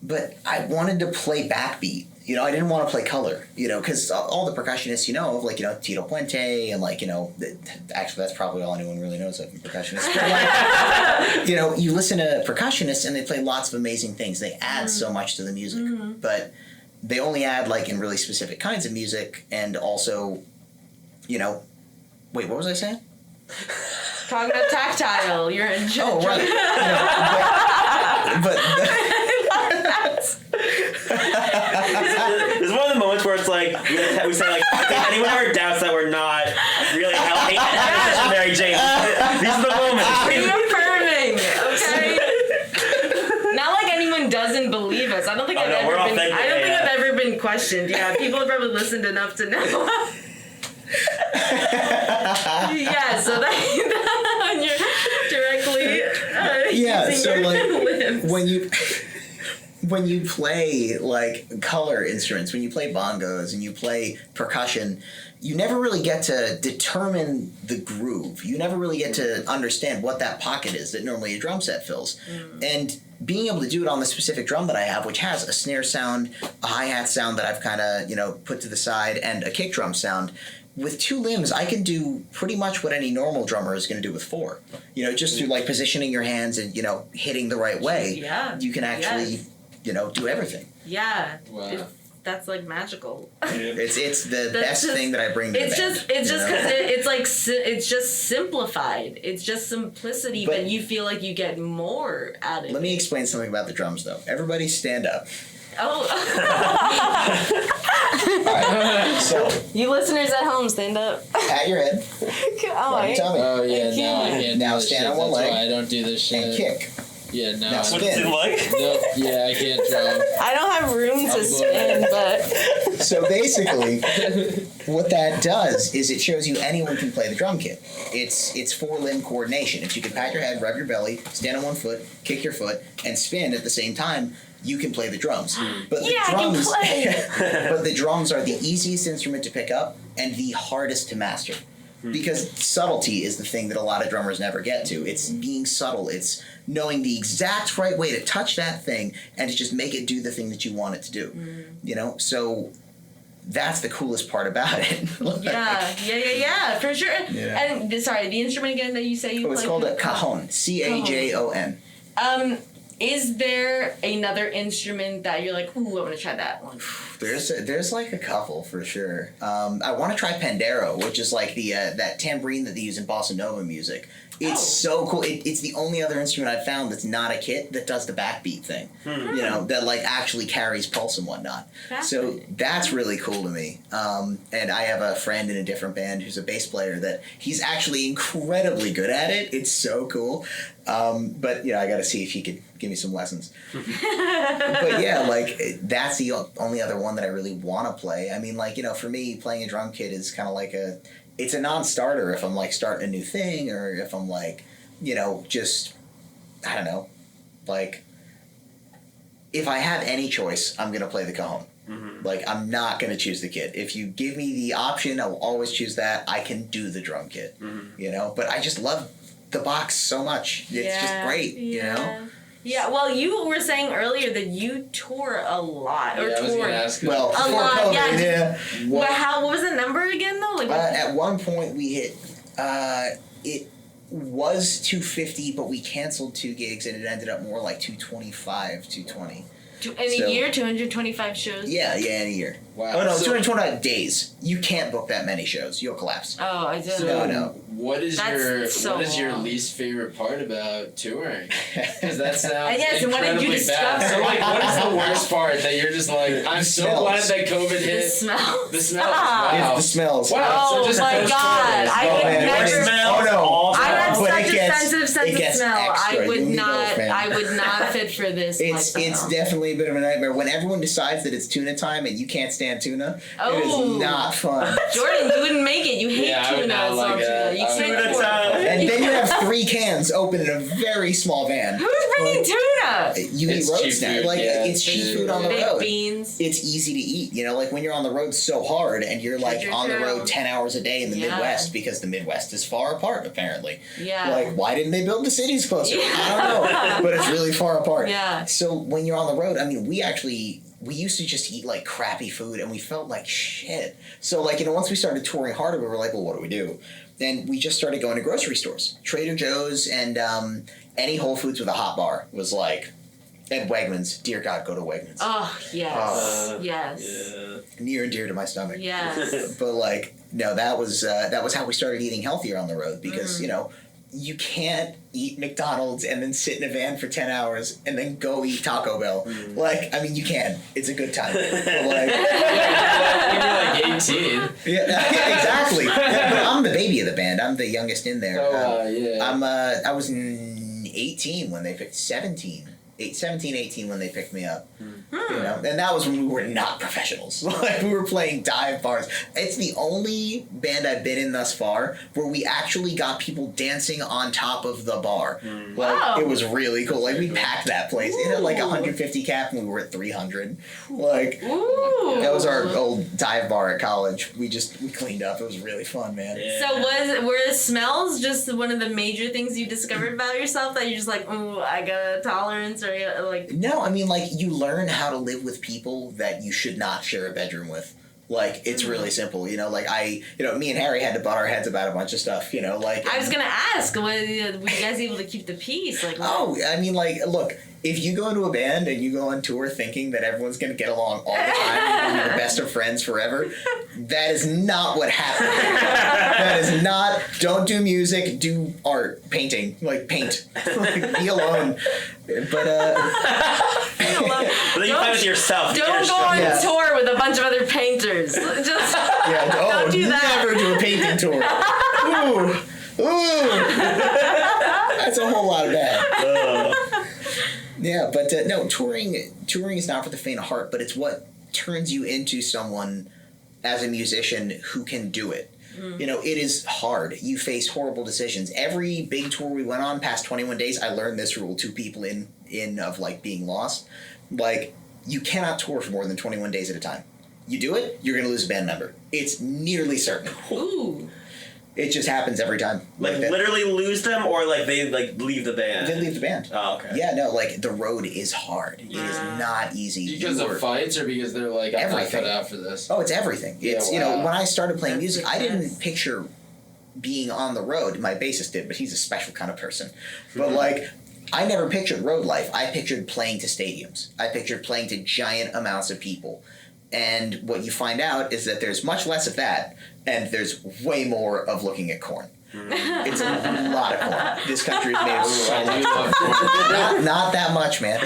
But I wanted to play backbeat. I didn't want to play color, because all the percussionists Tito Puente and actually that's probably all anyone really knows of percussionists. But you listen to percussionists and they play lots of amazing things. They add so much to the music, but they only add in really specific kinds of music, and also, wait, what was I saying? Talking about tactile, you're in. Oh right. But There's one of the moments where it's we say if anyone ever doubts that we're not really helping Mary Jane, these are the moments. Reaffirming, okay? Not like anyone doesn't believe us. I don't think I've ever been questioned. Yeah, people have probably listened enough to know. Yeah, so that when you're directly using your limbs. When you play color instruments, when you play bongos and you play percussion, you never really get to determine the groove. You never really get to understand what that pocket is that normally a drum set fills. And being able to do it on the specific drum that I have, which has a snare sound, a hi-hat sound that I've kind of, put to the side, and a kick drum sound, with 2 limbs, I can do pretty much what any normal drummer is going to do with 4. Just through positioning your hands and, hitting the right way. Yeah. You can actually... do everything. Yeah. Wow. That's magical. It's the best thing that I bring to the band. It's just because it's just simplified. It's just simplicity, but you feel like you get more out of it. Let me explain something about the drums, though. Everybody stand up. Oh. All right. So you listeners at home, stand up. Pat your head. Oh, your tummy. Oh yeah, no, I can't. Now stand on one leg. That's why I don't do this shit. And kick. Yeah, no. Now What's it like? Nope. Yeah, I can't drum. I don't have room to spin, but. So basically, what that does is it shows you anyone can play the drum kit. It's 4-limb coordination. If you can pat your head, rub your belly, stand on one foot, kick your foot, and spin at the same time, you can play the drums. But the drums, but the drums are the easiest instrument to pick up and the hardest to master. Because subtlety is the thing that a lot of drummers never get to. It's being subtle. It's knowing the exact right way to touch that thing and to just make it do the thing that you want it to do. So that's the coolest part about it. Yeah, for sure. Yeah. And sorry, the instrument again that you say you play? It's called a cajon. Cajon. Is there another instrument that you're like, ooh, I want to try that one? There's a couple for sure. I want to try pandero, which is the that tambourine that they use in bossa nova music. It's so cool. It's the only other instrument I've found that's not a kit that does the backbeat thing. That actually carries pulse and whatnot. So that's really cool to me. And I have a friend in a different band who's a bass player that he's actually incredibly good at it. It's so cool. But I got to see if he could give me some lessons. But yeah, that's the only other one that I really want to play. I mean, for me, playing a drum kit is kind of it's a non-starter if I'm starting a new thing, or if I'm just, I don't know, if I have any choice, I'm going to play the cajon. Mm-hmm. I'm not going to choose the kit. If you give me the option, I'll always choose that. I can do the drum kit, but I just love the box so much. It's just great, Yeah, well, you were saying earlier that you tour a lot, or toured a lot. COVID, yeah. What was the number again, though? At one point, we hit. It was 250, but we canceled 2 gigs, and it ended up more 225, 220. In a year, 225 shows? Yeah, in a year. Wow. Oh, no, 225 days. You can't book that many shows. You'll collapse. Oh, I did. No. What is your least favorite part about touring? Because that sounds and what did you discover? So, what is the worst part that you're just I'm so glad that COVID hit? The smell. The smell. Wow. It's the smells. Wow. Oh, so my God. I would never... I have but such it a gets, sensitive sense it of gets smell. Extra. I would not fit for this. It's definitely a bit of a nightmare. When everyone decides that it's tuna time and you can't stand tuna, it is not fun. Jordan, you wouldn't make it. You hate tuna. I would not like that. Tuna time. And then you have 3 cans open in a very small van. Who's bringing tuna? You eat It's road cheap snack. food, Like, yeah. it's cheap food on the Baked road. beans. It's easy to eat. You know, like when you're on the road so hard and you're like on the road 10 hours a day in the Midwest because the Midwest is far apart, apparently. Yeah. Like, why didn't they build the cities closer? I don't know. But it's really far apart. Yeah. So when you're on the road, I mean, we used to just eat like crappy food and we felt like shit. So like, you know, once we started touring harder, we were like, well, what do we do? Then we just started going to grocery stores. Trader Joe's and any Whole Foods with a hot bar was like, and Wegmans. Dear God, go to Wegmans. Oh, yes. Yes. Yeah. Near and dear to my stomach. Yes. But like, no, that was how we started eating healthier on the road because, you know, you can't eat McDonald's and then sit in a van for 10 hours and then go eat Taco Bell. Like, I mean, you can. It's a good time. But like, when you're like 18. yeah, exactly. Yeah, but I'm the baby of the band. I'm the youngest in there. Yeah. I was 18 when they picked 17, 18 when they picked me up. You know, and that was when we were not professionals. Like, we were playing dive bars. It's the only band I've been in thus far where we actually got people dancing on top of the bar. Like, Wow. it was really cool. Like, we packed that place. It had like 150 cap and we were at 300. Like, Ooh. that was our old dive bar at college. We cleaned up. It was really fun, man. Yeah. So were smells just one of the major things you discovered about yourself that you're just like, ooh, I got a tolerance, or like? No, I mean, like, you learn how to live with people that you should not share a bedroom with. Like, it's really simple, you know, like, me and Harry had to butt our heads about a bunch of stuff, you know, like... I was gonna ask, were you guys able to keep the peace? Like, Oh, I mean, like, look, if you go into a band and you go on tour thinking that everyone's going to get along all the time and be the best of friends forever, that is not what happened. That is not, don't do music, do art, painting, like, paint. Like, be alone. But, But then you find it yourself. Don't go on Yeah. tour with a bunch of other painters. Just don't do that. Never do a painting tour. Ooh. That's a whole lot of bad. Yeah, but no, touring is not for the faint of heart, but it's what turns you into someone as a musician who can do it. You know, it is hard. You face horrible decisions. Every big tour we went on past 21 days, I learned this rule, 2 people in of like being lost. Like, you cannot tour for more than 21 days at a time. You do it, you're going to lose a band member. It's nearly certain. Ooh. It just happens every time. Like that. literally lose them, or like they like leave the band? They leave the band. Oh, okay. Yeah, no, like, the road is hard. It is not easy. Because of fights or because they're like, I'm not Everything. cut out for this? Oh, it's everything. It's, Yeah, you know, wow. when I started playing That's music, I didn't success. picture being on the road. My bassist did, but he's a special kind of person. But, like, I never pictured road life. I pictured playing to stadiums. I pictured playing to giant amounts of people. And what you find out is that there's much less of that, and there's way more of looking at corn. It's a lot of corn. This country is made of so I much do love corn. not that much, man.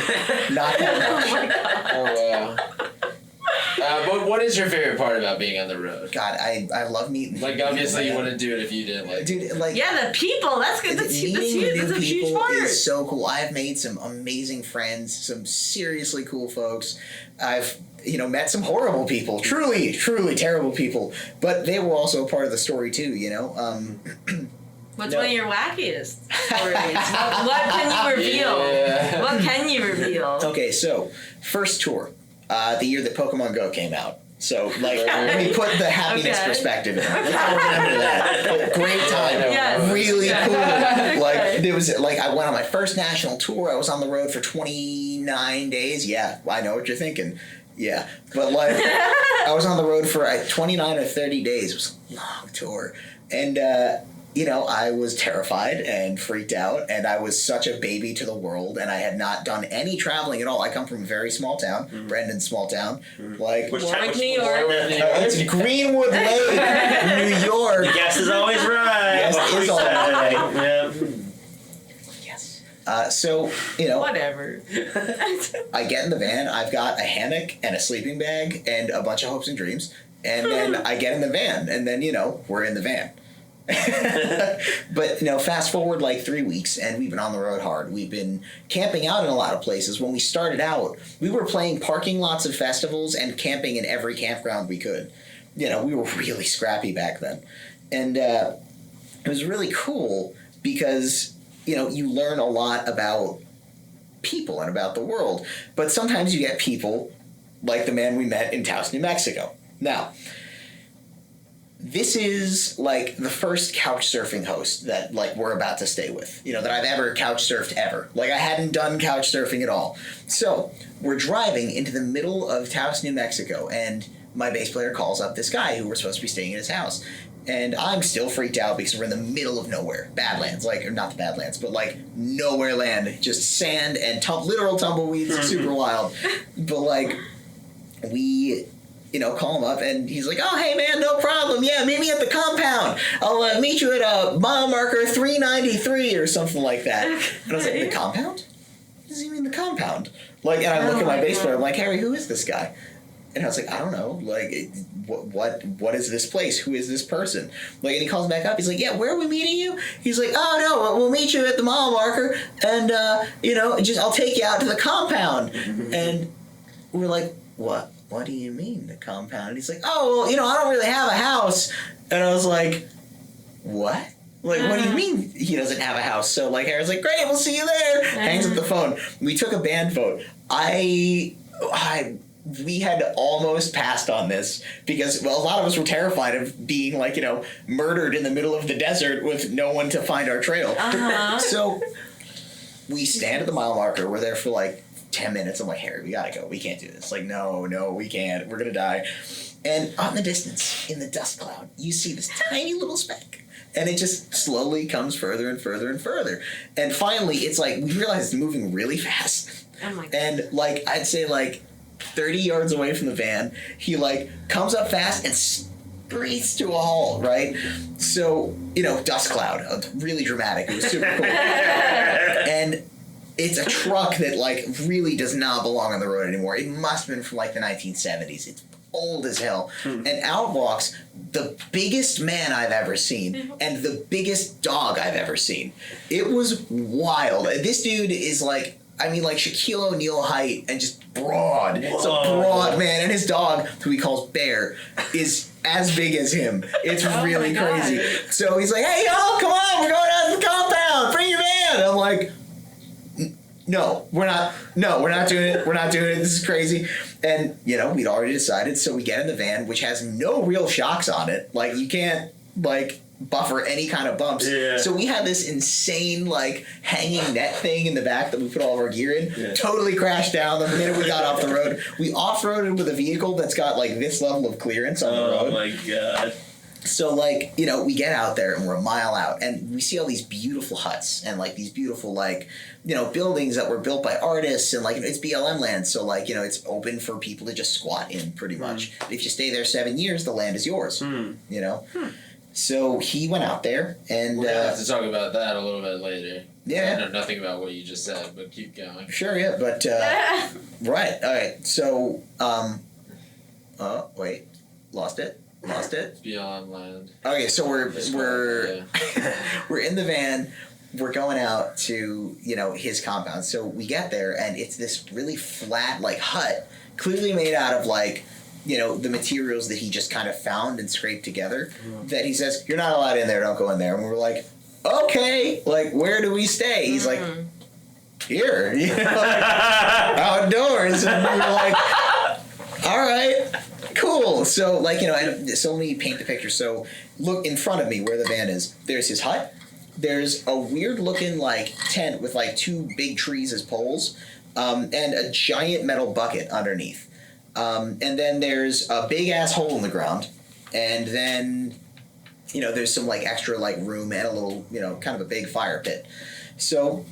Not that much. Oh, wow. But what is your favorite part about being on the road? God, I love meeting. Like, obviously, you wouldn't do it if you didn't like. Dude, like, Yeah, the people. That's good. That's meeting huge. new That's a huge people part. is so cool. I have made some amazing friends, some seriously cool folks. I've met some horrible people, truly terrible people, but they were also a part of the story too. You know. What's No. one of your wackiest stories? what can you reveal? Yeah. What can you reveal? Okay, so first tour, the year that Pokemon Go came out. So, like, let me put the happiness Okay. perspective in it. Let's all remember that. Great time. Yes. Really Yeah. cool. Like, there was, like, I went on my first national tour. I was on the road for 29 days. Yeah, I know what you're thinking. Yeah. But, like, I was on the road for 29 or 30 days. It was a long tour. And, I was terrified and freaked out, and I was such a baby to the world, and I had not done any traveling at all. I come from a very small town, Brandon's small town. Like, Warwick, New York. it's Greenwood Lake, New York. Guess is always right. Guess is always right. Yeah. Yes. So, Whatever. I get in the van. I've got a hammock and a sleeping bag and a bunch of hopes and dreams. And then I get in the van, and then, we're in the van. But fast forward like 3 weeks, and we've been on the road hard. We've been camping out in a lot of places. When we started out, we were playing parking lots of festivals and camping in every campground we could. We were really scrappy back then. And it was really cool because, you learn a lot about people and about the world. But sometimes you get people like the man we met in Taos, New Mexico. Now, this is like the first couch surfing host that like we're about to stay with, that I've ever couch surfed ever. Like I hadn't done couch surfing at all. So we're driving into the middle of Taos, New Mexico, and my bass player calls up this guy who we're supposed to be staying in his house. And I'm still freaked out because we're in the middle of nowhere. Badlands, or not the Badlands, but like nowhere land. Just sand and literal tumbleweeds, super wild. But like, we, call him up and he's like, oh, hey man, no problem. Yeah, meet me at the compound. I'll meet you at mile marker 393 or something like that. And I was like, the compound? What does he mean the compound? Like, and I look at my bass player, I'm like, Harry, who is this guy? And I was like, I don't know, like, what is this place? Who is this person? Like, and he calls back up. He's like, yeah, where are we meeting you? He's like, oh no, we'll meet you at the mile marker, and I'll take you out to the compound. And we're like, what? What do you mean the compound? And he's like, oh, well, I don't really have a house. And I was like, what? Like, what do you mean he doesn't have a house? So like, Harry's like, great, we'll see you there. Hangs up the phone. We took a band vote. We had almost passed on this because, well, a lot of us were terrified of being, like, murdered in the middle of the desert with no one to find our trail. So we stand at the mile marker. We're there for, like, 10 minutes. I'm like, Harry, we gotta go. We can't do this. Like, no, we can't. We're gonna die. And out in the distance, in the dust cloud, you see this tiny little speck. And it just slowly comes further and further and further. And finally, it's like, we realize it's moving really fast. Oh my God. And, like, I'd say, like, 30 yards away from the van, he like comes up fast and sprints to a halt, right? So, dust cloud, really dramatic. It was super cool. And it's a truck that like really does not belong on the road anymore. It must have been from like the 1970s. It's old as hell. And out walks the biggest man I've ever seen and the biggest dog I've ever seen. It was wild. This dude is like, Shaquille O'Neal height and just broad. Whoa. It's a broad man. And his dog, who he calls Bear, is as big as him. It's really crazy. So he's like, hey, y'all, come on. We're going out to the compound. Bring your van. And I'm like, no, we're not doing it. We're not doing it. This is crazy. And, we'd already decided. So we get in the van, which has no real shocks on it. Like, you can't, like, buffer any kind of bumps. Yeah. So we had this insane like hanging net thing in the back that we put all of our gear in. Yeah. Totally crashed down the minute we got off the road. We off-roaded with a vehicle that's got like this level of clearance on the road. Oh my God. So like, we get out there and we're a mile out and we see all these beautiful huts and like these beautiful like, buildings that were built by artists and like it's BLM land. So like, it's open for people to just squat in pretty much. If you stay there 7 years, the land is yours, So he went out there, and we're gonna have to talk about that a little bit later. Yeah, I know nothing about what you just said, but keep going. Sure, yeah, but right, all right. So, wait, lost it. It's beyond land. Okay, so we're we're in the van. We're going out to his compound. So we get there, and it's this really flat like hut, clearly made out of like. The materials that he just kind of found and scraped together, that he says, you're not allowed in there, don't go in there. And we're like, okay, like, where do we stay? He's like, here, outdoors. And we were like, all right, cool. So, like, so let me paint the picture. So, look in front of me where the van is. There's his hut. There's a weird-looking, like, tent with, like, 2 big trees as poles, and a giant metal bucket underneath. And then there's a big ass hole in the ground, and then, there's some like extra like room and a little, kind of a big fire pit. So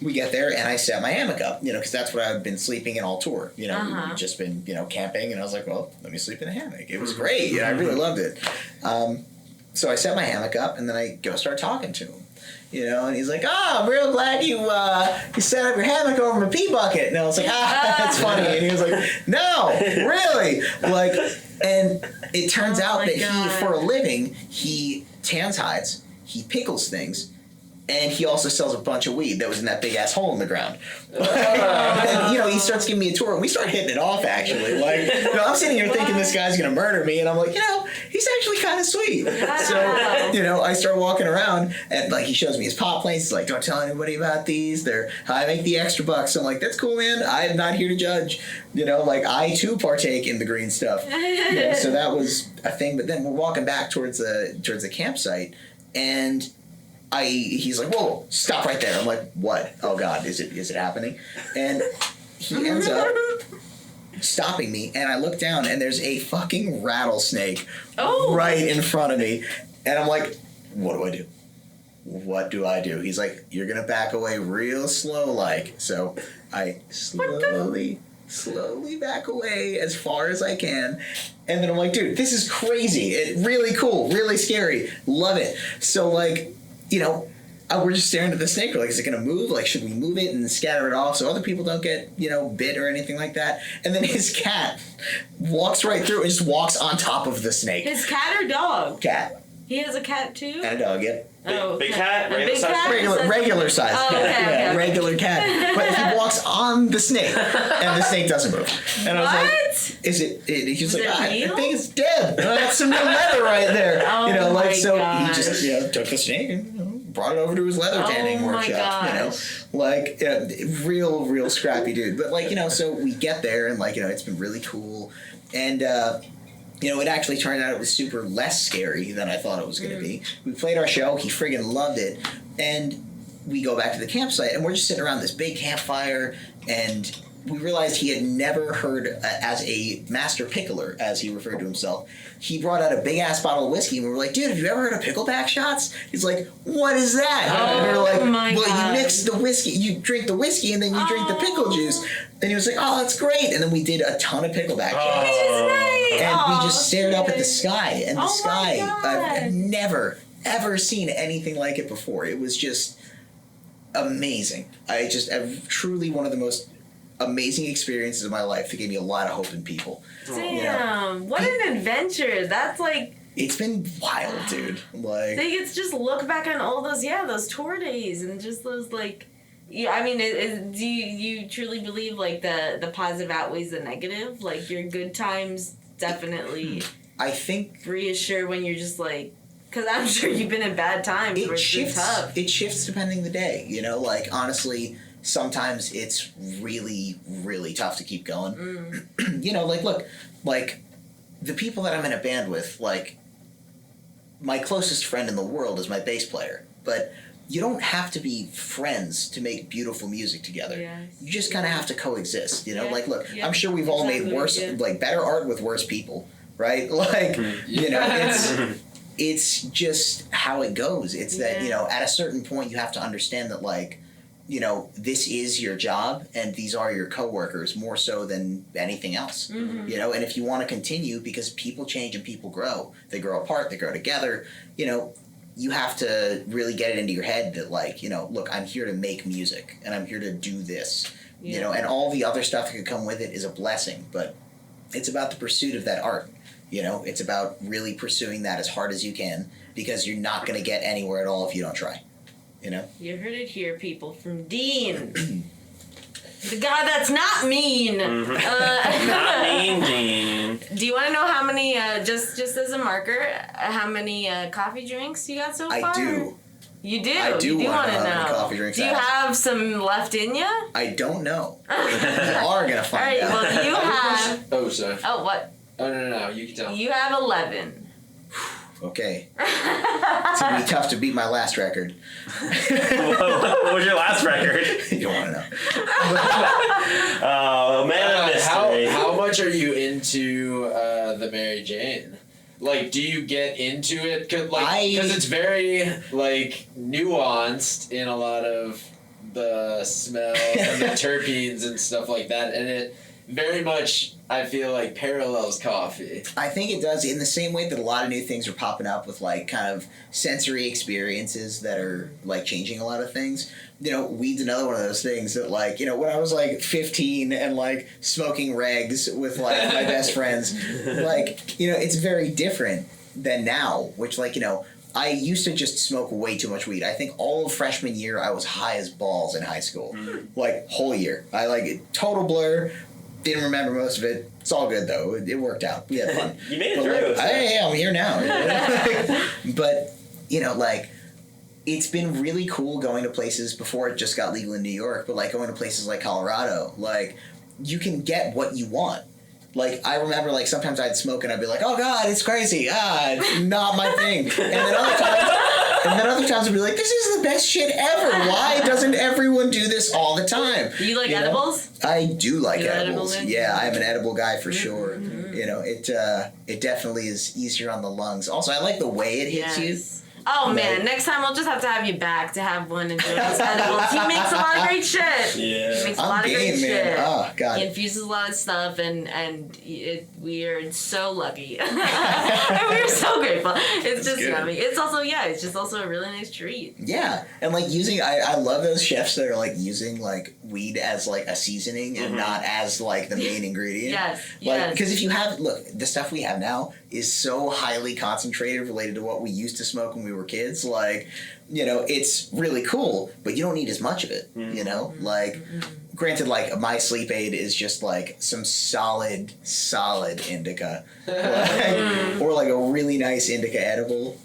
we get there and I set my hammock up, because that's what I've been sleeping in all tour. We've just been, camping, and I was like, well, let me sleep in a hammock. It was great. I really loved it. So I set my hammock up and then I go start talking to him. And he's like, oh, I'm real glad you set up your hammock over my pee bucket. And I was like, that's funny. And he was like, no, really? Like, and it turns out that he, for a living, he tans hides, he pickles things, And he also sells a bunch of weed that was in that big ass hole in the ground. And, you know, he starts giving me a tour, and we start hitting it off, actually. Like, you know, I'm sitting here thinking this guy's going to murder me, and I'm like, you know, he's actually kind of sweet. So, you know, I start walking around, and, like, he shows me his pot plants. He's like, don't tell anybody about these. They're how I make the extra bucks. I'm like, that's cool, man. I'm not here to judge. You know, like, I, too, partake in the green stuff. You know, so that was a thing. But then we're walking back towards the campsite, and he's like, whoa, stop right there. I'm like, what? Oh God, is it happening? And he ends up stopping me, and I look down, and there's a fucking rattlesnake right in front of me. And I'm like, what do I do? What do I do? He's like, you're gonna back away real slow like. So I slowly back away as far as I can. And then I'm like, dude, this is crazy. Really cool, really scary. Love it. So, like, you know, we're just staring at the snake. We're like, is it going to move? Like, should we move it and scatter it off so other people don't get, you know, bit or anything like that? And then his cat walks right through and just walks on top of the snake. His cat or dog? Cat. He has a cat too? And a dog, yeah. Big cat? A Regular big size? cat? Regular size Oh, cat. okay, Yeah, okay. regular cat. But he walks on the snake, and the snake doesn't move. And I was like, What? is it? He's Was like, it I real? think it's dead. That's some real leather right there. Oh you know, like, my so gosh. he just, you know, took the snake and, you know, brought it over to his leather tanning Oh my workshop. You know, gosh. like, real scrappy dude. But, like, you know, so we get there, and, like, you know, it's been really cool, and you know, it actually turned out it was super less scary than I thought it was going to be. We played our show. He friggin' loved it. And we go back to the campsite, and we're just sitting around this big campfire, and we realized he had never heard, as a master pickler, as he referred to himself, he brought out a big-ass bottle of whiskey, and we were like, dude, have you ever heard of pickleback shots? He's like, what is that? And we were like, my well, God. you mix the whiskey, you drink the whiskey, and then you drink the pickle juice. And he was like, oh, that's great. And then we did a ton of pickleback shots. And we just stared up at the sky, and the sky, I've never, ever seen anything like it before. It was just amazing. I've truly one of the most amazing experiences of my life that gave me a lot of hope in people. Damn, You know? what an adventure. That's like, It's been wild, dude. Like, they get to just look back on all those tour days and just those, like, yeah, I mean, do you truly believe, like, the positive outweighs the negative? Like, your good times definitely I think reassure when you're just like, because I'm sure you've been in bad times where it's been tough. It shifts depending the day, you know? Like, honestly, sometimes it's really, really tough to keep going. You know, like, look, like, the people that I'm in a band with, like, my closest friend in the world is my bass player. But you don't have to be friends to make beautiful music together. Yes. You just kind of have to coexist, you know? Yeah. Like, look, Yeah. I'm sure we've all made Exactly. like, better art with worse people, right? Like, you know, it's just how it goes. It's that, you know, at a certain point you have to understand that, like, you know, this is your job and these are your coworkers more so than anything else. You know, and if you want to continue, because people change and people grow. They grow apart, they grow together, you know, you have to really get it into your head that, like, you know, look, I'm here to make music and I'm here to do this. You know, and all the other stuff that could come with it is a blessing, but it's about the pursuit of that art. You know, it's about really pursuing that as hard as you can, because you're not going to get anywhere at all if you don't try. You know? You heard it here, people, from Dean. The guy that's not mean. Not mean, Dean. Do you want to know how many, just as a marker, how many coffee drinks you got so far? I do. You do? I do You do wanna want to know how know. many coffee drinks Do I you have. have some left in you? I don't know. You are going to All find right, out. well, you have... Oh, sorry. Oh, what? Oh, no, you can tell. You have 11. Okay. It's going to be tough to beat my last record. What was your last record? You don't want to know. Oh, man of mystery. How much are you into the Mary Jane? Like, do you get into it? Because it's very, like, nuanced in a lot of the smell and the terpenes and stuff like that, and it very much, I feel like, parallels coffee. I think it does, in the same way that a lot of new things are popping up with, like, kind of sensory experiences that are, like, changing a lot of things. You know, weed's another one of those things that, like, you know, when I was, like, 15 and, like, smoking regs with, like, my best friends, like, you know, it's very different than now, which, like, you know, I used to just smoke way too much weed. I think all of freshman year I was high as balls in high school. Like, whole year. I total blur. Didn't remember most of it. It's all good though. It worked out. We had fun. You made it through. I'm here now. But, it's been really cool going to places before it just got legal in New York, but going to places like Colorado, you can get what you want. I remember, sometimes I'd smoke and I'd be like, oh, God, it's crazy. Not my thing. And then other times I'd be like, this is the best shit ever. Why doesn't everyone do this all the time? Do you like edibles? I do like edibles. Edible? Yeah, I'm an edible guy for sure. It definitely is easier on the lungs. Also, I like the way it hits you. Oh man, next time we'll just have to have you back to have one and join us edibles. He makes a lot of great shit. Yeah. He makes a lot of great shit. Oh god. He infuses a lot of stuff and we are so lucky. And we're so grateful. It's just yummy. It's also it's just also a really nice treat. Yeah. And using I love those chefs that are using weed as a seasoning and not as the main ingredient. Yes. Because if you have the stuff we have now is so highly concentrated related to what we used to smoke when we were kids. It's really cool, but you don't need as much of it. Granted, my sleep aid is just some solid indica, or a really nice indica edible.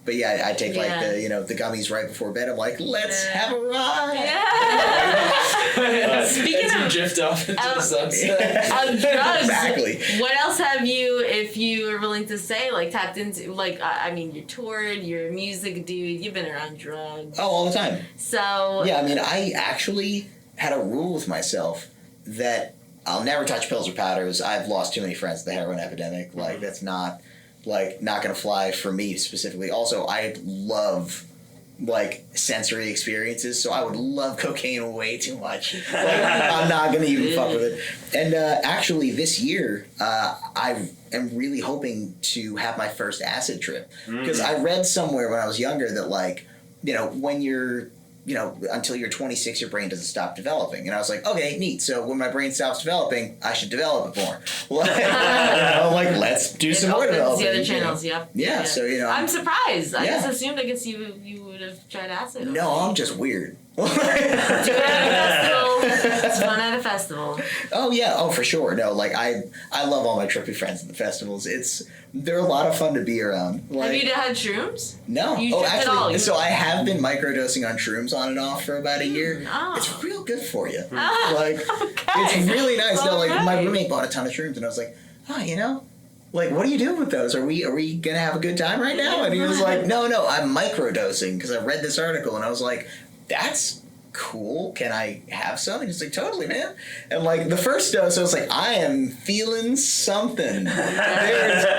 But yeah, I take the gummies right before bed. I'm like, let's have a ride. Yeah. Speaking of drift off into the sunset. Of drugs, exactly. What else have you, if you are willing to say, tapped into? I mean, you're toured, you're a music dude, you've been around drugs. Oh, all the time. So yeah, I actually had a rule with myself that I'll never touch pills or powders. I've lost too many friends to the heroin epidemic. That's not gonna fly for me specifically. Also, I love sensory experiences, so I would love cocaine way too much. I'm not gonna even fuck with it. And actually this year I am really hoping to have my first acid trip, because I read somewhere when I was younger that when you're until you're 26, your brain doesn't stop developing. And I was like, okay, neat. So when my brain stops developing, I should develop it more. Let's do some more developing. The other channels, yep. Yeah, so, I'm surprised. I just assumed, you would have tried acid. No, I'm just weird. Do it at a festival. It's fun at a festival. Oh, yeah. Oh, for sure. No, I love all my trippy friends at the festivals. They're a lot of fun to be around. Have you had shrooms? No. You actually, so I have been microdosing on shrooms on and off for about a year. Oh. It's real good for you. It's really nice. No, my roommate bought a ton of shrooms, and I was like, oh, what are you doing with those? Are we gonna have a good time right now? And he was like, no, I'm microdosing, because I read this article, and I was like, that's cool. Can I have some? And he's like, totally, man. And the first dose, I was like, I am feeling something.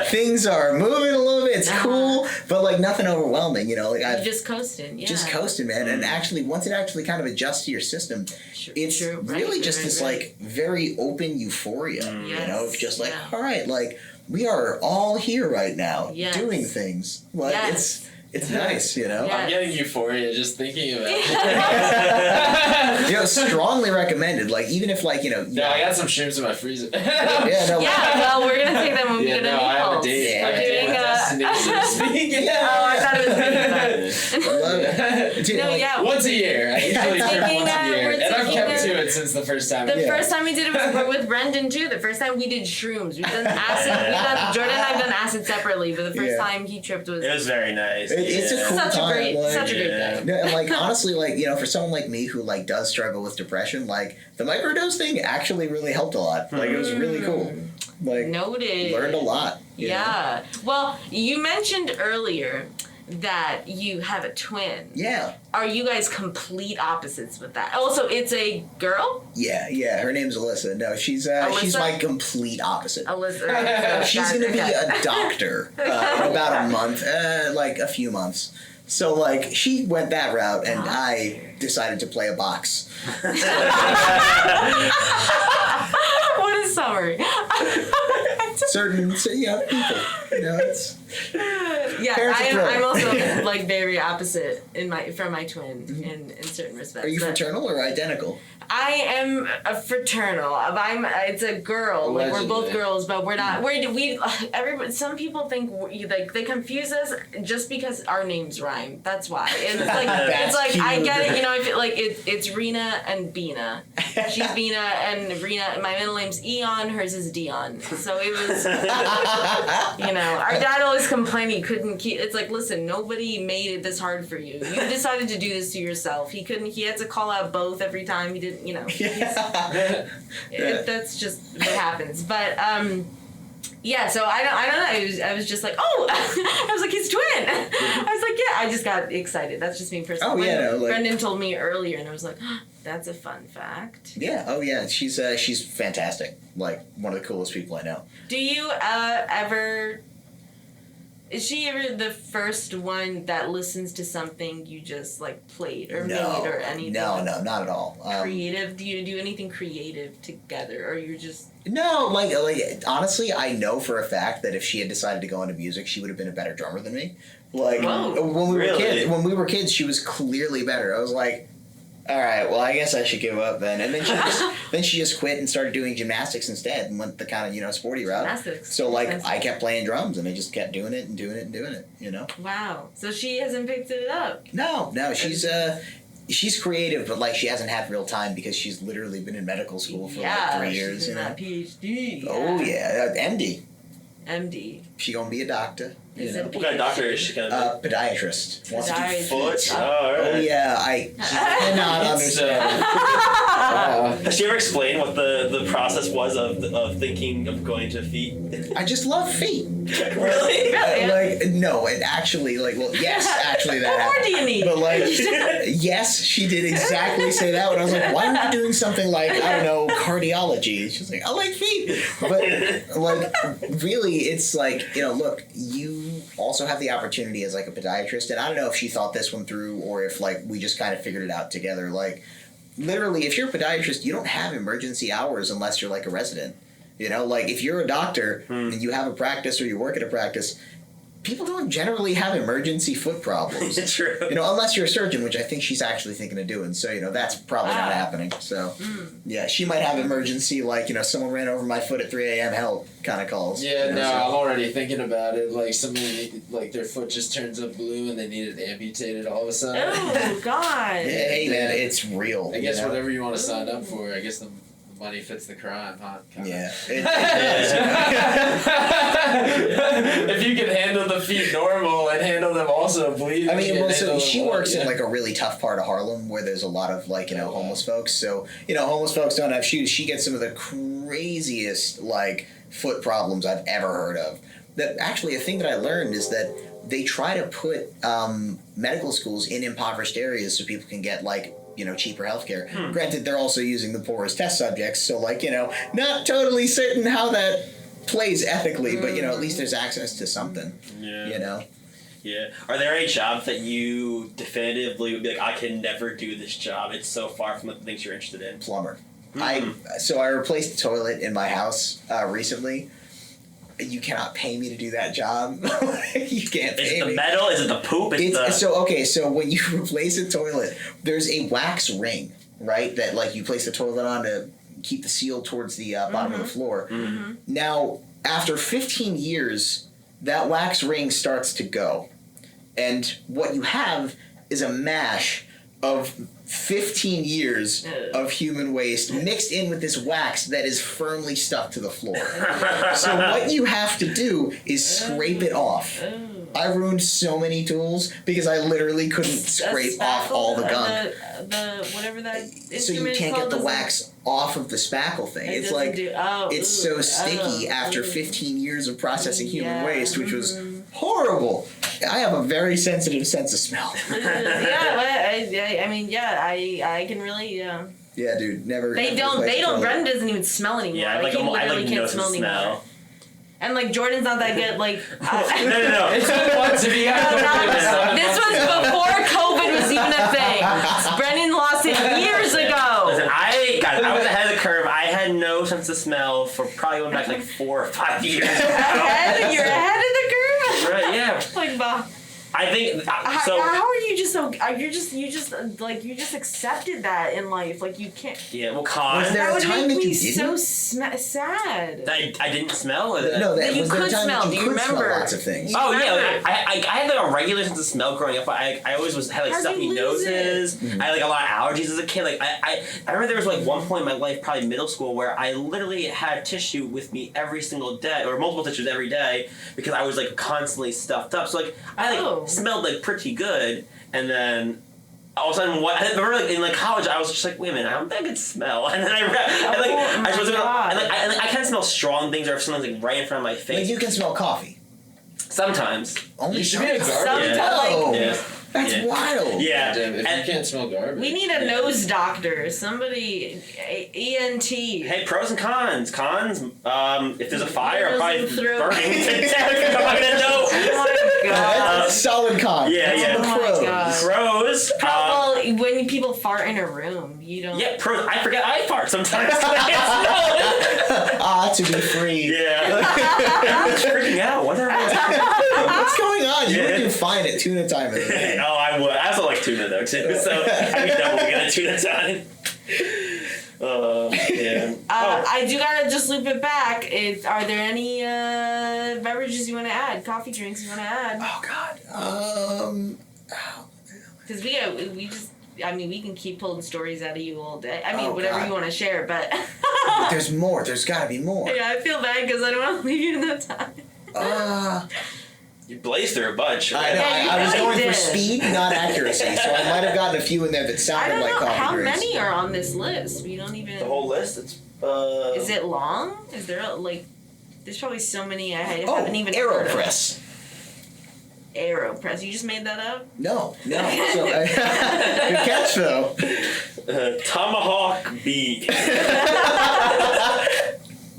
Things are moving a little bit. It's cool, but nothing overwhelming. You're just coasting. Yeah. Just coasting, man. And actually, once it actually kind of adjusts to your system, it's really just this very open euphoria. It's just all right, we are all here right now doing things. It's nice, Yes. I'm getting euphoria just thinking about it. Strongly recommended. Even if No, I got some shrooms in my freezer. Well, we're gonna take them when we get a I have a date. We're doing destination. Oh, I thought it was love once a year. I usually trip once a year. And I've kept to it since the first time. The first time we did it was with Brendan too. The first time we did shrooms. We've done acid. Jordan and I have done acid separately, but the first time he tripped was. It was very nice. It's a cool such time. A great day. No, and honestly, for someone like me who does struggle with depression, the microdose thing actually really helped a lot. It was really cool. Noted. Learned a lot. Yeah. Well, you mentioned earlier that you have a twin. Yeah. Are you guys complete opposites with that? Also, it's a girl? Yeah. Her name's Alyssa. No, she's my complete opposite. Alyssa. She's gonna be a doctor in about a month, a few months. So she went that route, and I decided to play a box. What a summary. Certain people. It's. I'm also very opposite from my twin in certain respects. Are you fraternal or identical? I am a fraternal. It's a girl. Like, we're both girls, but we're not. Everybody. Some people think like they confuse us just because our names rhyme. That's why. It's like I get it. You know, I feel like it's Reena and Bina. She's Bina and Reena. My middle name's Eon. Hers is Dion. So it was. You know, our dad always complained he couldn't keep. It's like, listen, nobody made it this hard for you. You decided to do this to yourself. He couldn't. He had to call out both every time. He didn't. You know. That's just what happens. But yeah. So I don't know. I was just like, oh, I was like, he's twin. I was like, yeah. I just got excited. That's just me personally. Oh yeah. No, Brendan told me earlier, and I was like, oh, that's a fun fact. Yeah. Oh yeah. She's fantastic. Like one of the coolest people I know. Do you ever? Is she ever the first one that listens to something you just like played or made or anything? No, not at all. Creative? Do you do anything creative together, or you're just? No, like honestly, I know for a fact that if she had decided to go into music, she would have been a better drummer than me. Like when we were kids, she was clearly better. I was like, all right, well, I guess I should give up then. And then she just quit and started doing gymnastics instead and went the kind of, sporty route. Gymnastics. So, I kept playing drums and I just kept doing it, you know? Wow. So she hasn't picked it up? No, she's creative, but, she hasn't had real time because she's literally been in medical school for, 3 years, she's in that PhD. Oh, yeah. MD. She gonna be a doctor. What kind of doctor is she gonna be? Podiatrist. Wants to do foot? Oh, all right. Oh, yeah. I cannot understand. Has she ever explained what the process was of thinking of going to feet? I just love feet. Really? No, it actually, yes, actually that happened. What more do you need? But, yes, she did exactly say that when I was like, why aren't you doing something like, I don't know, cardiology? She's like, I like feet. But, really, it's look, you also have the opportunity as, a podiatrist, and I don't know if she thought this one through or if, we just kind of figured it out together. Literally, if you're a podiatrist, you don't have emergency hours unless you're, a resident. If you're a doctor and you have a practice or you work at a practice, people don't generally have emergency foot problems. It's true. Unless you're a surgeon, which I think she's actually thinking of doing. So, that's probably not happening. So, yeah, she might have emergency, someone ran over my foot at 3 a.m. help kind of calls. Yeah, I'm already thinking about it. Somebody, their foot just turns up blue and they need it amputated all of a sudden. Oh, God. Yeah, hey, man, it's real. I guess whatever you want to sign up for, I guess the money fits the crime, huh? Yeah. If you can handle the feet normal and handle them also bleeding. I mean, so she works in a really tough part of Harlem where there's a lot of homeless folks. So, homeless folks don't have shoes. She gets some of the craziest foot problems I've ever heard of. That actually a thing that I learned is that they try to put medical schools in impoverished areas so people can get cheaper healthcare. Granted, they're also using the poor as test subjects, so not totally certain how that plays ethically, but at least there's access to something. Yeah. Yeah. Are there any jobs that you definitively would be like, I can never do this job? It's so far from the things you're interested in. Plumber. I replaced the toilet in my house recently. You cannot pay me to do that job. You can't pay me. Is it the metal? Is it the poop? So when you replace a toilet, there's a wax ring, right? That you place the toilet on to keep the seal towards the bottom of the floor. Mm-hmm. Now, after 15 years, that wax ring starts to go. And what you have is a mash of 15 years of human waste mixed in with this wax that is firmly stuck to the floor. So what you have to do is scrape it off. I ruined so many tools because I literally couldn't scrape off all the gunk. The whatever that instrument so you can't get the wax off of the spackle thing. It's it's so sticky after 15 years of processing human waste, which was horrible. I have a very sensitive sense of smell. I can really. Yeah, dude, never. They don't. Brendan doesn't even smell anymore. Yeah, he literally can't smell anymore. And Jordan's not that good. No. It's been once if you have this was before COVID was even a thing. Brendan lost it years ago. Listen, I was ahead of the curve. I had no sense of smell for probably going back 4 or 5 years. You're ahead of the curve. Right? Yeah. I think so. How are you just so? You just accepted that in life. Like you can't. Yeah, well, Con. Was there That a would time make that me you so didn't? sad. I didn't smell it. No, That you was there a could time smell. that Do you you could smell remember? lots of things. Oh yeah, Remember? I had like a regular sense of smell growing up. I always had like How'd stuffy you lose noses. it? I had like a lot of allergies as a kid. Like I remember there was like one point in my life, probably middle school, where I literally had tissue with me every single day, or multiple tissues every day, because I was like constantly stuffed up. So like I like smelled like pretty good, and then all of a sudden, I remember like in like college, I was just like, wait a minute, I don't think I can smell. And then I can't smell strong things, or if something's like right in front of my face. Like you can smell coffee. Sometimes. Only You should be a sometimes. garbage. No. Yeah. That's Yeah. wild. Yeah. Damn, if And- you can't smell garbage. We need a nose doctor. Somebody, ENT. Hey, pros and cons. Cons, if there's a fire, I'm probably Nose and throat. burning to death. I'm not gonna know. Oh my god. That's a solid con. Yeah, That's yeah. the Oh my pros. God. Pros. Well, when people fart in a room, you don't. Yeah, pros. I forget I fart sometimes. To be free. Yeah. I'm just freaking out. What's What's going on? You Yeah. would do fine at tuna time of the day. Oh, I would. I also like tuna though too. So I mean, double get a tuna time. Yeah. I do gotta just loop it back. Are there any beverages you want to add? Coffee drinks you want to add? Oh God. Because we can keep pulling stories out of you all day. I mean, Oh, whatever God. you want to share, but There's more. There's got to be more. yeah, I feel bad because I don't want to leave you in the time. You blazed through a bunch. I Right? know. Yeah, you I was really going did. for speed, not accuracy. So I might have gotten a few in there that I sounded don't like know coffee how drinks. many are on this list. We don't even. The whole list. It's. Is it long? Is there There's probably so many I Oh, haven't even heard of. AeroPress. AeroPress. You just made that up? No. So, good catch though. Tomahawk beef.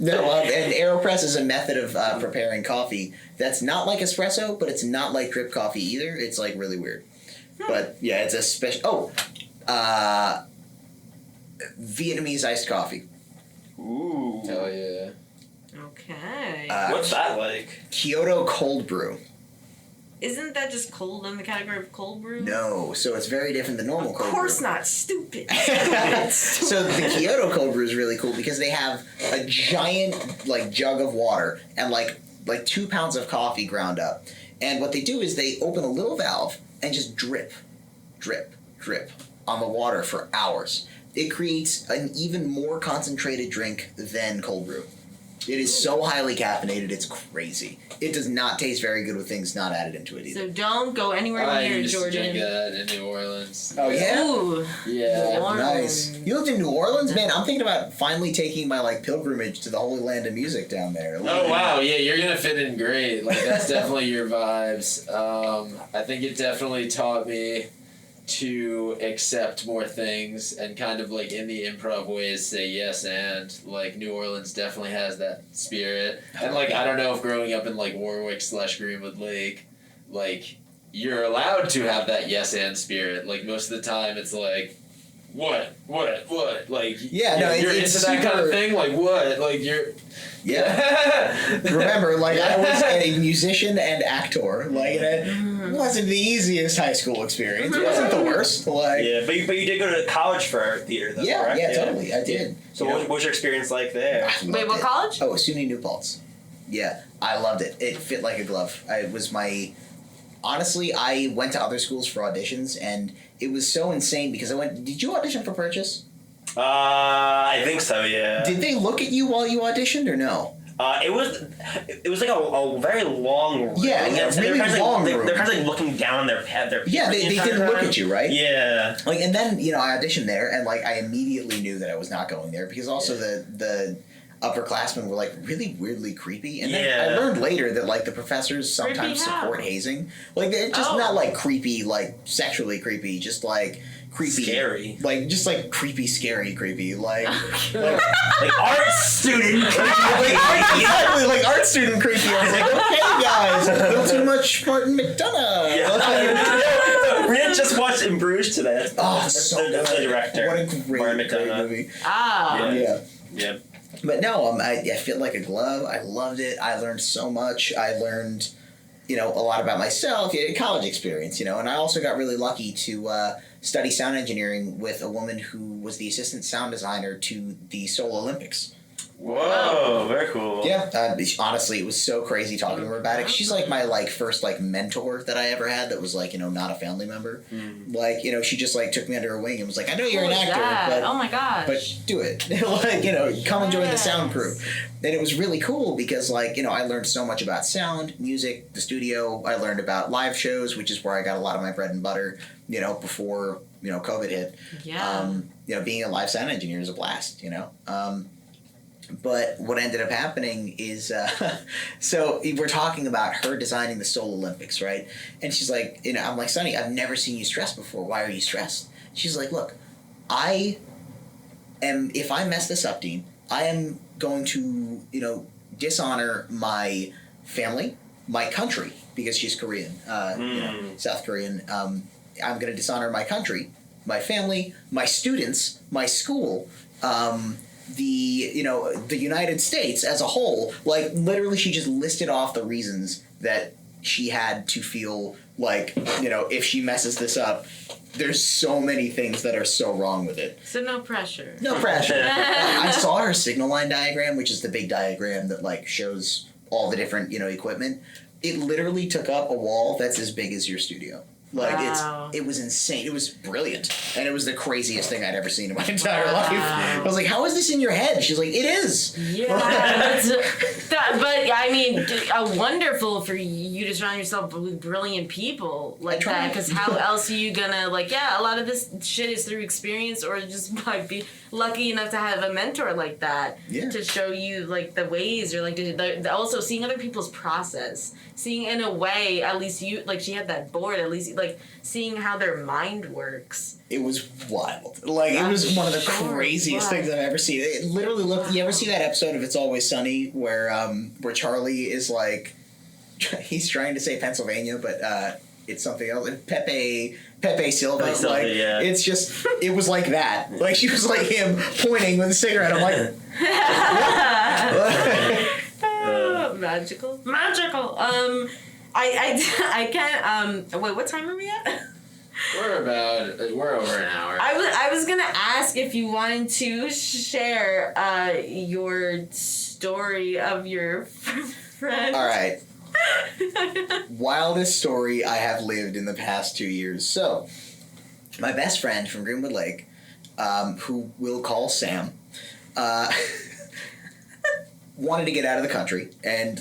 No, and AeroPress is a method of preparing coffee that's not like espresso, but it's not like drip coffee either. It's like really weird. But yeah, it's a special. Vietnamese iced coffee. Ooh. Hell yeah. Okay. What's that like? Kyoto cold brew. Isn't that just cold in the category of cold brew? No, so it's very different than normal Of cold course brew. not. Stupid. So the Kyoto cold brew is really cool because they have a giant like jug of water and like 2 pounds of coffee ground up. And what they do is they open a little valve and just drip, drip, drip on the water for hours. It creates an even more concentrated drink than cold brew. It is so highly caffeinated, it's crazy. It does not taste very good with things not added into it either. So don't go anywhere I near used to drink Jordan. that in New Orleans. Oh, yeah? Ooh. Yeah. Wow. Nice. You lived in New Orleans? Man, I'm thinking about finally taking my pilgrimage to the Holy Land of Music down there. Oh wow, yeah, you're gonna fit in great. Like that's definitely your vibes. I think it definitely taught me to accept more things and kind of like in the improv ways say yes, and like New Orleans definitely has that spirit. And like I don't know if growing up in like Warwick / Greenwood Lake, like you're allowed to have that yes and spirit. Like most of the time it's like what? Like Yeah, no, you're it's into that kind of super- thing. Like what? Like you're Yeah. Remember, I was a musician and actor. It wasn't the easiest high school experience. It wasn't the worst. Yeah, but you did go to college for theater though, Yeah, correct? totally. I did. So You know, what was your experience like there? I loved Wait, what it. college? Oh, SUNY New Paltz. Yeah, I loved it. It fit like a glove. It was my... Honestly, I went to other schools for auditions, and it was so insane because I went... Did you audition for Purchase? I think so, yeah. Did they look at you while you auditioned, or no? It was like a very long room. Yeah, And they were really kind of long like, room. They're kind of like looking down their Yeah, they didn't look at you, right? Yeah. And then, I auditioned there, and, I immediately knew that I was not going there, because also the upperclassmen were, really weirdly creepy. And then I learned later that, the professors sometimes Creepy how? support hazing. They're just not, creepy, sexually creepy, just, creepy. Scary. Creepy, scary, creepy. Like Art student. exactly, art student creepy. I was like, okay, guys, a little too much Martin McDonough. Yeah. Reena just watched In Bruges today. Oh, so good. The director. What a great, Martin great McDonough. movie. Ah. Yeah. Yeah. But no, I fit like a glove. I loved it. I learned so much. I learned a lot about myself, college experience, and I also got really lucky to study sound engineering with a woman who was the assistant sound designer to the Seoul Olympics. Whoa, very cool. Yeah, honestly, it was so crazy talking to her about it. She's like my first mentor that I ever had that was not a family member. She just took me under her wing and was like, I know you're an actor, but oh my gosh, but do it. Come and join the sound crew. And it was really cool because I learned so much about sound, music, the studio. I learned about live shows, which is where I got a lot of my bread and butter. Before COVID hit. Yeah. Being a live sound engineer is a blast. But what ended up happening is, so we're talking about her designing the Seoul Olympics, right? And she's like, I'm like, Sonny, I've never seen you stressed before. Why are you stressed? She's like, look, if I mess this up, Dean, I am going to, dishonor my family, my country, because she's Korean, South Korean. I'm going to dishonor my country, my family, my students, my school, the United States as a whole. Literally she just listed off the reasons that she had to feel if she messes this up, there's so many things that are so wrong with it. So no pressure. No pressure. I saw her signal line diagram, which is the big diagram that shows all the different equipment. It literally took up a wall that's as big as your studio. Wow. It was insane. It was brilliant. And it was the craziest thing I'd ever seen in my entire life. I was like, how is this in your head? She's like, it is. Yeah. But, I mean, wonderful for you to surround yourself with brilliant people like that. Because how else are you going to, a lot of this shit is through experience or just might be lucky enough to have a mentor like that to show you, the ways or, also seeing other people's process. Seeing in a way, at least you, she had that board, at least, seeing how their mind works. It was wild. It was one of the craziest things I've ever seen. It literally looked, you ever see that episode of It's Always Sunny where Charlie is he's trying to say Pennsylvania, but it's something else. Pepe Silva. It's just, it was like that. She was him pointing with a cigarette. I'm like, Magical. I can't. Wait, what time are we at? We're over an hour. I was gonna ask if you wanted to share your story of your friend. All right. Wildest story I have lived in the past 2 years. So, my best friend from Greenwood Lake, who we'll call Sam, wanted to get out of the country and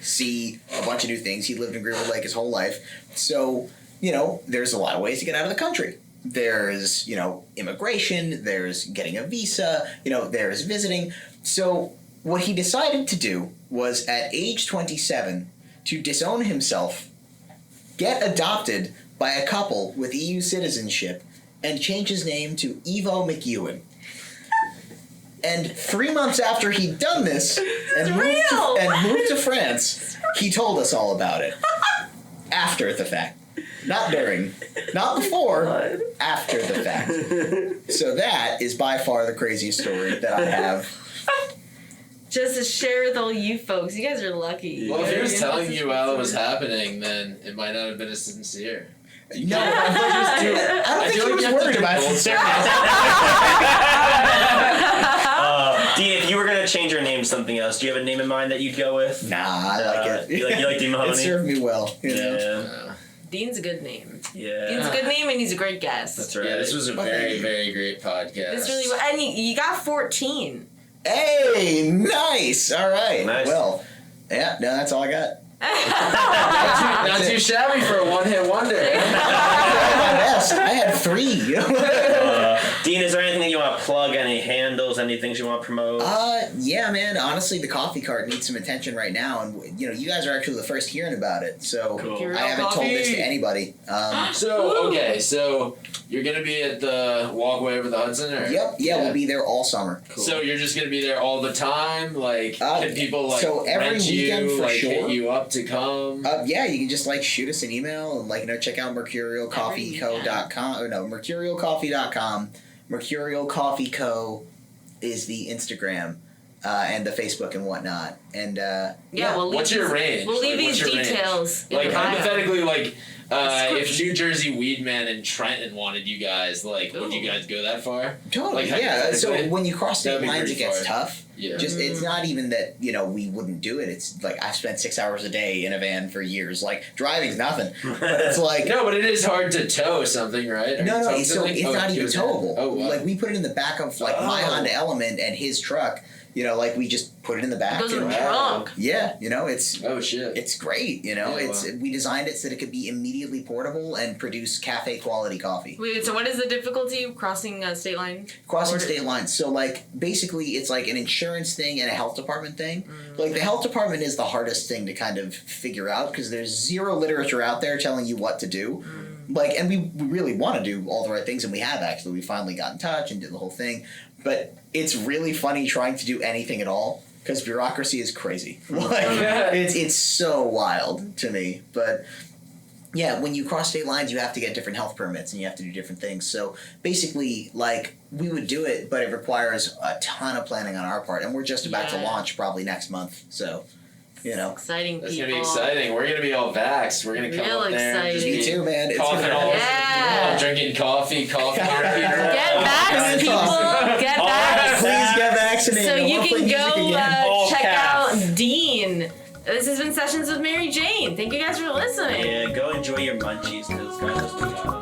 see a bunch of new things. He lived in Greenwood Lake his whole life. So, there's a lot of ways to get out of the country. There's, immigration, there's getting a visa, there's visiting. So what he decided to do was at age 27 to disown himself, get adopted by a couple with EU citizenship, and change his name to Evo McEwen. And 3 months after he'd done this and moved to France, he told us all about it. After the fact. Not during. Not before. After the fact. So that is by far the craziest story that I have. Just to share with all you folks. You guys are lucky. Well, if he was telling you while it was happening, then it might not have been as sincere. No, I don't think he was worried about sincerity. Dean, if you were going to change your name to something else, do you have a name in mind that you'd go with? Nah, I like it. You like Dean Mahoney? It served me well, Yeah. Dean's a good name. Yeah. Dean's a good name, and he's a great guest. That's right. Yeah, this was a very, very great podcast. This really, and you got 14. Hey, nice. All right. Nice. Well, yeah, no, that's all I got. Not too shabby for a one-hit wonder. I had my best. I had 3. Dean, is there anything that you want to plug? Any handles? Any things you want to promote? Yeah, man. Honestly, the coffee cart needs some attention right now, and you guys are actually the first hearing about it. So Cool. I haven't told this to anybody. So you're gonna be at the walkway over the Hudson, or? Yep. Yeah, we'll be there all summer. Cool. So you're just gonna be there all the time, can people so every rent weekend you, for sure. hit you up to come? Yeah, you can just shoot us an email and check out mercurialcoffeeco.com or no, mercurialcoffee.com. Mercurial Coffee Co. is the Instagram. and the Facebook and whatnot. And we'll leave what's your range? We'll leave Like, these what's your range? details. in Like the bio. hypothetically, like if Description. New Jersey Weedman and Trenton wanted you guys, like, would you Ooh. guys go that far? totally, Like, yeah. So hypothetically, when you cross state that'd be lines, pretty it gets far. tough. Yeah. Just it's not even that we wouldn't do it. It's like I've spent 6 hours a day in a van for years. Like driving's nothing, but it's like No, but it is hard to tow something, right? Or no, tow so something? it's Oh, not even goes in. towable. Oh, wow. Like we put it in the back of like my Oh. Honda Element and his truck. Like we just put it in the back. It goes in and- the trunk. Yeah, it's Oh shit. it's great. Yeah, it's wow. we designed it so that it could be immediately portable and produce cafe quality coffee. Wait, so what is the difficulty of crossing a state line? Crossing Border? state lines. So like basically it's like an insurance thing and a health department thing. Like the health department is the hardest thing to kind of figure out because there's zero literature out there telling you what to do. Like, and we really want to do all the right things, and we have actually. We finally got in touch and did the whole thing. But it's really funny trying to do anything at all because bureaucracy is crazy. Like, it's so wild to me. But yeah, when you cross state lines, you have to get different health permits and you have to do different things. So basically, like, we would do it, but it requires a ton of planning on our part. And we're just about to Yeah. launch probably next month. So, Exciting That's people. gonna be exciting. We're gonna be all vaxxed. We're gonna come Real up there. And just exciting. me be too, man. It's coughing gonna- all Yeah. drinking coffee. Get back, people. Get All back. Please get vaccinated. So I you wanna play can music go again. All check caps. out Dean. This has been Sessions with Mary Jane. Thank you guys for listening. Yeah, go enjoy your munchies because God knows we got 'em.